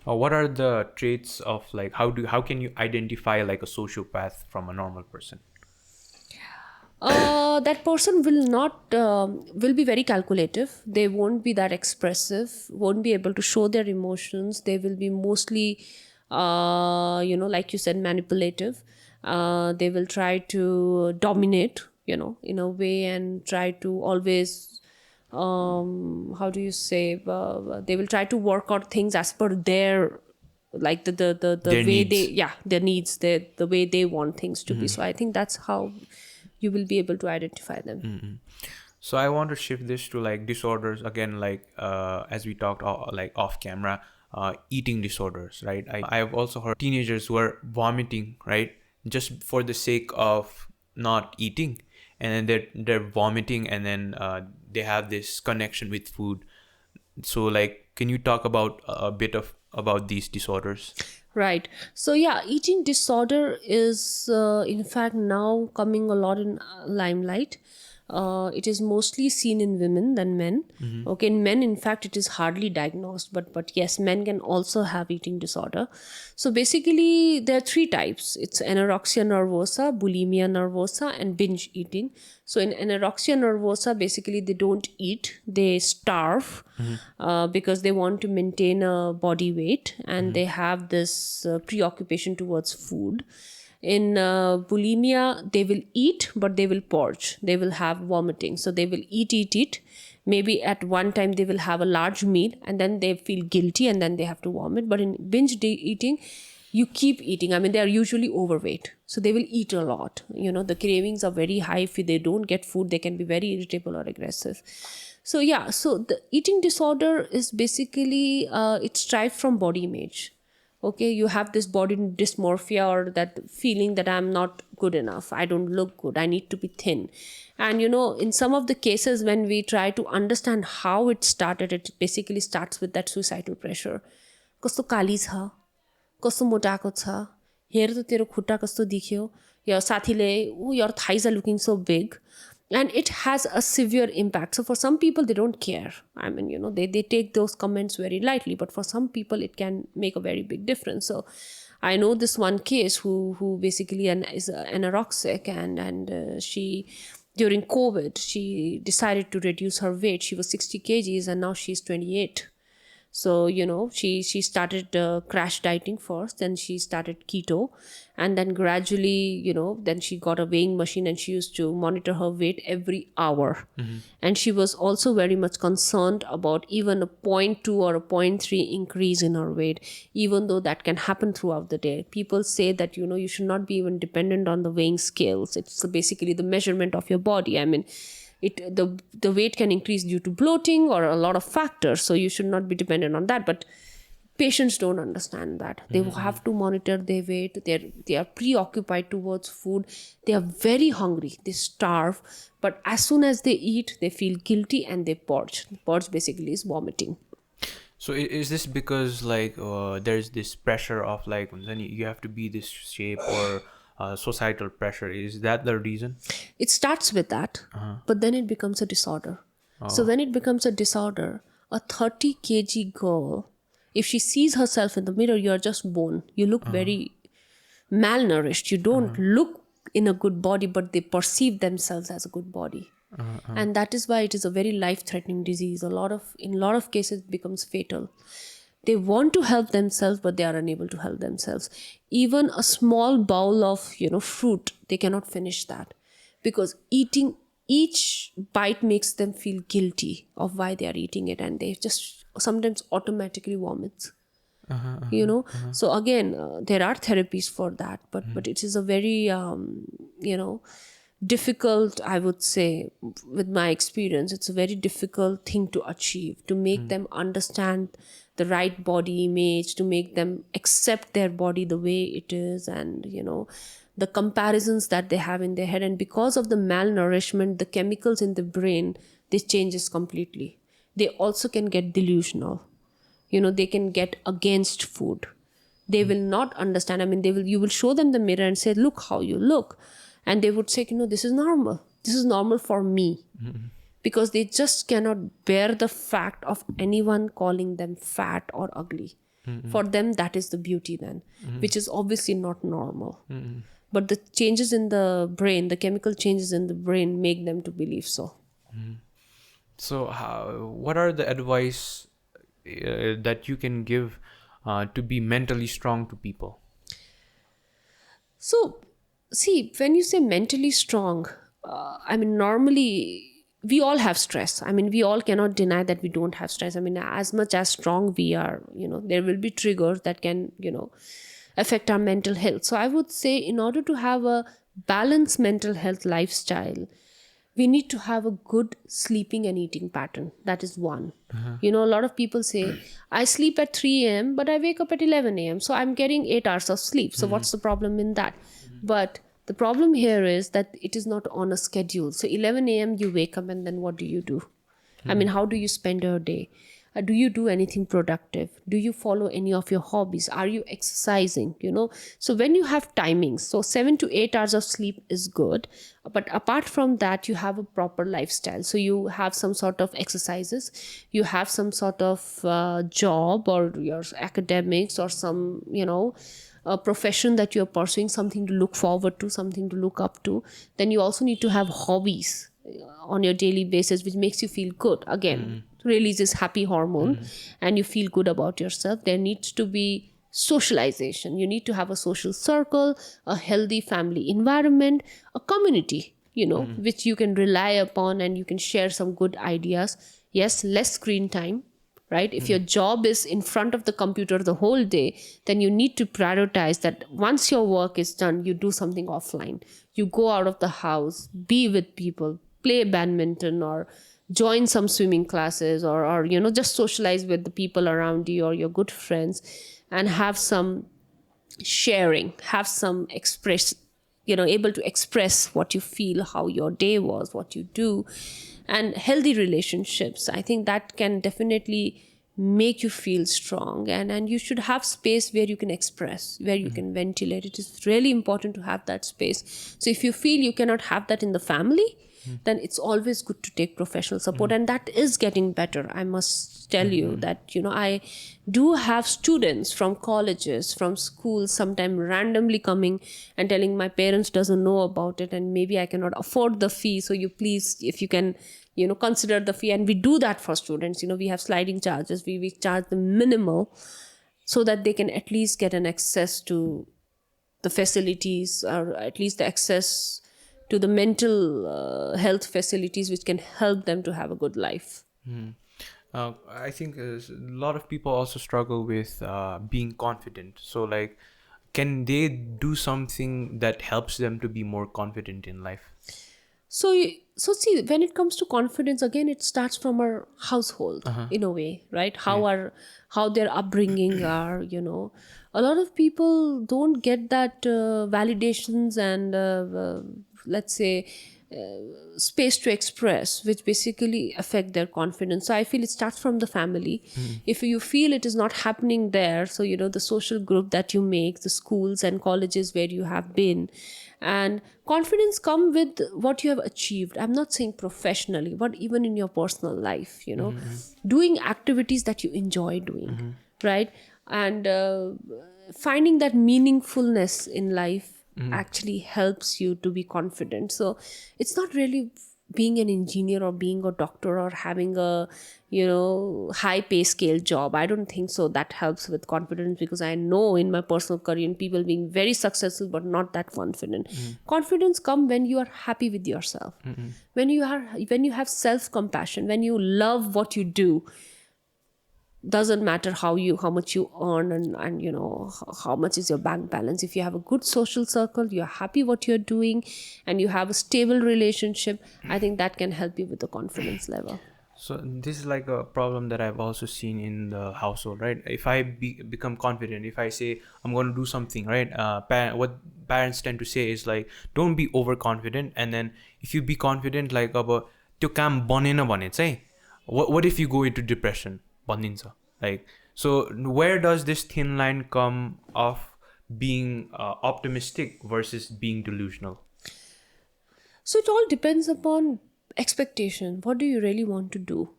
What are the traits of, like, how can you identify like a sociopath from a normal person? That person will be very calculative. They won't be that expressive, won't be able to show their emotions. They will be mostly like you said, manipulative. They will try to dominate, in a way, and try to always how do you say, they will try to work out things as per their, like the their way needs. their needs, the way they want things to be. So I think that's how you will be able to identify them. So I want to shift this to like disorders again, like as we talked like off camera, eating disorders, right? I have also heard teenagers who are vomiting, right, just for the sake of not eating, and then they're vomiting, and then they have this connection with food. So like, can you talk about a bit about these disorders? Right. So yeah, eating disorder is in fact now coming a lot in limelight. It is mostly seen in women than men. Okay, in men, in fact, it is hardly diagnosed, but yes, men can also have eating disorder. So basically, there are three types. It's anorexia nervosa, bulimia nervosa, and binge eating. So in anorexia nervosa, basically they don't eat, they starve because they want to maintain a body weight, and they have this preoccupation towards food. In bulimia, they will eat, but they will purge. They will have vomiting. So they will eat. Maybe at one time they will have a large meal, and then they feel guilty, and then they have to vomit. But in binge eating, you keep eating. They are usually overweight. So they will eat a lot. The cravings are very high. If they don't get food, they can be very irritable or aggressive. So yeah, so the eating disorder is basically, it's derived from body image. Okay, you have this body dysmorphia, or that feeling that I'm not good enough, I don't look good, I need to be thin. And in some of the cases when we try to understand how it started, it basically starts with that suicidal pressure. कस्तो काली छ, कस्तो मोटाको छ, हेर त तेरो खुट्टा कस्तो दिख्यो, या साथीले your thighs are looking so big. And it has a severe impact. So for some people, they don't care. I mean, they take those comments very lightly. But for some people, it can make a very big difference. So I know this one case who basically is anorexic, and she, during COVID, she decided to reduce her weight. She was 60 kgs and now she's 28. So, she started crash dieting first, then she started keto, and then gradually, then she got a weighing machine and she used to monitor her weight every hour. And she was also very much concerned about even a 0.2 or a 0.3 increase in her weight, even though that can happen throughout the day. People say that, you should not be even dependent on the weighing scales. It's basically the measurement of your body. I mean, the weight can increase due to bloating or a lot of factors, so you should not be dependent on that. But patients don't understand that. They have to monitor their weight. They are preoccupied towards food. They are very hungry. They starve. But as soon as they eat, they feel guilty and they purge. Purge basically is vomiting. So is this because there's this pressure of then you have to be this shape, or societal pressure? Is that the reason? It starts with that, but then it becomes a disorder. So when it becomes a disorder, a 30 kg girl, if she sees herself in the mirror, you're just bone. You look very malnourished. You don't look in a good body, but they perceive themselves as a good body. And that is why it is a very life-threatening disease. In a lot of cases, it becomes fatal. They want to help themselves, but they are unable to help themselves. Even a small bowl of, fruit, they cannot finish that, because eating each bite makes them feel guilty of why they are eating it, and they just sometimes automatically vomit. So again, there are therapies for that, but it is a very, difficult, I would say, with my experience, it's a very difficult thing to achieve, to make them understand the right body image, to make them accept their body the way it is, and the comparisons that they have in their head. And because of the malnourishment, the chemicals in the brain, this changes completely. They also can get delusional. They can get against food. They will not understand. I mean, you will show them the mirror and say, look how you look, and they would say, this is normal. This is normal for me. Because they just cannot bear the fact of anyone calling them fat or ugly. For them, that is the beauty then, which is obviously not normal. But the changes in the brain, the chemical changes in the brain, make them to believe so. So what are the advice that you can give to be mentally strong to people? So, see, when you say mentally strong, normally we all have stress. We all cannot deny that we don't have stress. As much as strong we are, there will be triggers that can, affect our mental health. So I would say, in order to have a balanced mental health lifestyle, we need to have a good sleeping and eating pattern. That is one. A lot of people say, I sleep at 3 a.m., but I wake up at 11 a.m. So I'm getting 8 hours of sleep. So what's the problem in that? But the problem here is that it is not on a schedule. So 11 a.m. you wake up, and then what do you do? How do you spend your day? Do you do anything productive? Do you follow any of your hobbies? Are you exercising? So when you have timings, so 7 to 8 hours of sleep is good. But apart from that, you have a proper lifestyle. So you have some sort of exercises, you have some sort of job or your academics, or some, a profession that you're pursuing, something to look forward to, something to look up to. Then you also need to have hobbies on your daily basis, which makes you feel good. Again, releases happy hormone, and you feel good about yourself. There needs to be socialization. You need to have a social circle, a healthy family environment, a community, which you can rely upon, and you can share some good ideas. Yes, less screen time. Right? If your job is in front of the computer the whole day, then you need to prioritize that once your work is done, you do something offline. You go out of the house, be with people, play badminton, or join some swimming classes, or just socialize with the people around you or your good friends, and have some sharing, have some able to express what you feel, how your day was, what you do, and healthy relationships. I think that can definitely make you feel strong, and you should have space where you can express, where you can ventilate. It is really important to have that space. So if you feel you cannot have that in the family, then it's always good to take professional support. And that is getting better. I must tell you that, I do have students from colleges, from schools, sometimes randomly coming and telling my parents doesn't know about it, and maybe I cannot afford the fee. So you please, if you can, consider the fee. And we do that for students. We have sliding charges. We charge them minimal so that they can at least get an access to the facilities, or at least the access to the mental health facilities, which can help them to have a good life. I think a lot of people also struggle with being confident. So like, can they do something that helps them to be more confident in life? So see, when it comes to confidence, again, it starts from our household in a way, right? How their upbringing are, A lot of people don't get that validations and let's say space to express, which basically affect their confidence. So I feel it starts from the family. If you feel it is not happening there, so the social group that you make, the schools and colleges where you have been, and confidence come with what you have achieved. I'm not saying professionally, but even in your personal life, doing activities that you enjoy doing, right? And finding that meaningfulness in life actually helps you to be confident. So it's not really being an engineer or being a doctor or having a high pay scale job. I don't think so that helps with confidence, because I know in my personal career people being very successful but not that confident. Confidence come when you are happy with yourself, when you have self compassion, when you love what you do. Doesn't matter how much you earn and how much is your bank balance. If you have a good social circle, you're happy what you're doing, and you have a stable relationship, I think that can help you with the confidence level. So this is like a problem that I've also seen in the household, right? If I become confident, if I say I'm going to do something, right? What parents tend to say is like, don't be overconfident. And then if you be confident, like about त्यो काम बनेन भने चाहिँ, what if you go into depression? Like, so where does this thin line come of being optimistic versus being delusional? So it all depends upon expectation. What do you really want to do?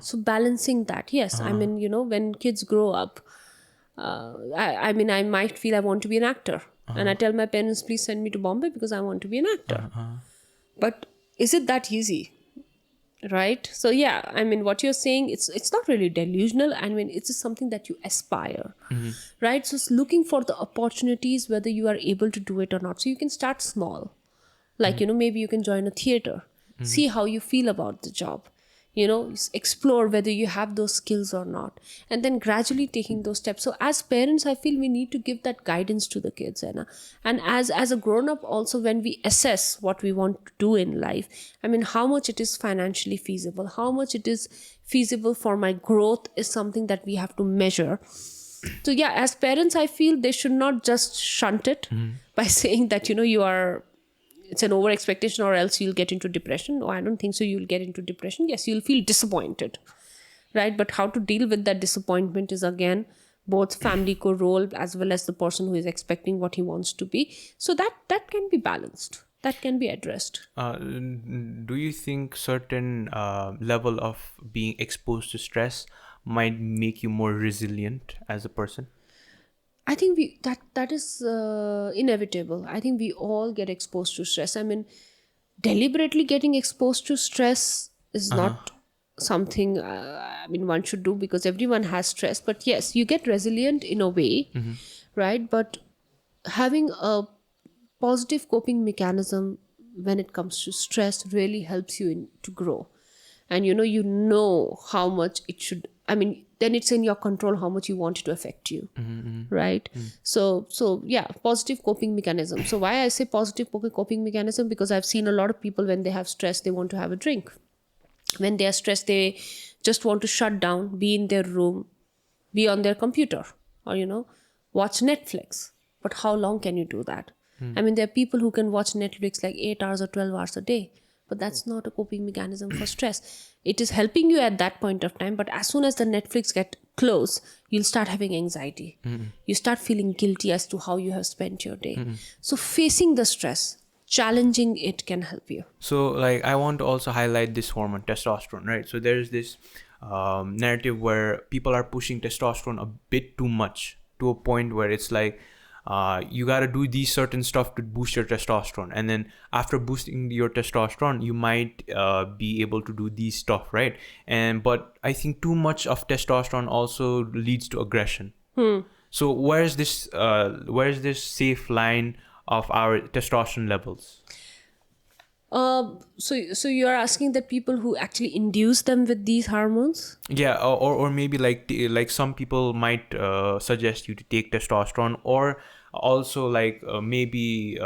So balancing that, yes. I mean, when kids grow up, I might feel I want to be an actor, and I tell my parents, please send me to Bombay because I want to be an actor. But is it that easy? Right? So yeah, I mean, what you're saying, it's not really delusional. I mean, it's just something that you aspire, right? So it's looking for the opportunities, whether you are able to do it or not. So you can start small, like maybe you can join a theater, see how you feel about the job, explore whether you have those skills or not, and then gradually taking those steps. So as parents, I feel we need to give that guidance to the kids, and as a grown-up also, when we assess what we want to do in life, I mean, how much it is financially feasible, how much it is feasible for my growth, is something that we have to measure. So yeah, as parents, I feel they should not just shunt it by saying that it's an over expectation or else you'll get into depression. No, I don't think so. You'll get into depression. Yes, you'll feel disappointed, right? But how to deal with that disappointment is, again, both family role as well as the person who is expecting what he wants to be. So that can be balanced. That can be addressed. Do you think certain level of being exposed to stress might make you more resilient as a person? I think that is inevitable. I think we all get exposed to stress. I mean, deliberately getting exposed to stress is not something one should do, because everyone has stress. But yes, you get resilient in a way, right? But having a positive coping mechanism when it comes to stress really helps you to grow. And how much it should, then it's in your control how much you want it to affect you, right? So yeah, positive coping mechanism. So why I say positive coping mechanism, because I've seen a lot of people, when they have stress, they want to have a drink, When they are stressed, they just want to shut down, be in their room, be on their computer, or, watch Netflix. But how long can you do that? I mean, there are people who can watch Netflix like 8 hours or 12 hours a day, but that's not a coping mechanism for stress. It is helping you at that point of time, but as soon as the Netflix get close, you'll start having anxiety. You start feeling guilty as to how you have spent your day. So facing the stress, challenging it can help you. So like I want to also highlight this hormone testosterone, right? So there's this narrative where people are pushing testosterone a bit too much, to a point where it's like you got to do these certain stuff to boost your testosterone, and then after boosting your testosterone you might be able to do these stuff, right? But I think too much of testosterone also leads to aggression. So where's this safe line of our testosterone levels? So you're asking that people who actually induce them with these hormones? Yeah, or maybe like some people might suggest you to take testosterone, or also like maybe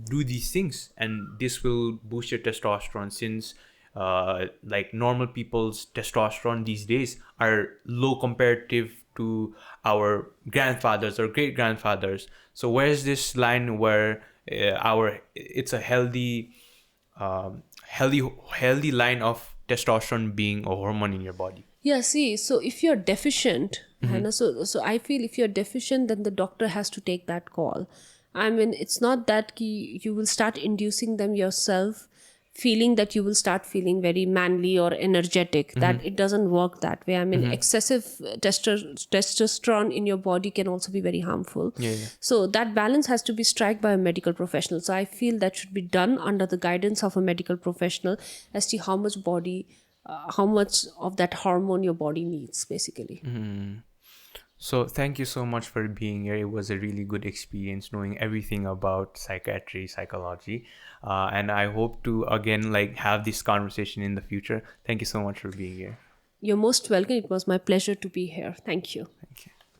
do these things and this will boost your testosterone, since like normal people's testosterone these days are low comparative to our grandfathers or great grandfathers. So where's this line where it's a healthy line of testosterone being a hormone in your body? Yeah, see, so if you're deficient, so I feel if you're deficient, then the doctor has to take that call. I mean, it's not that you will start inducing them yourself, feeling that you will start feeling very manly or energetic. That it doesn't work that way. I mean, excessive testosterone in your body can also be very harmful. Yeah. So that balance has to be struck by a medical professional. So I feel that should be done under the guidance of a medical professional as to how much of that hormone your body needs, basically. So thank you so much for being here. It was a really good experience knowing everything about psychiatry, psychology, and I hope to again like have this conversation in the future. Thank you so much for being here. You're most welcome. It was my pleasure to be here. Thank you.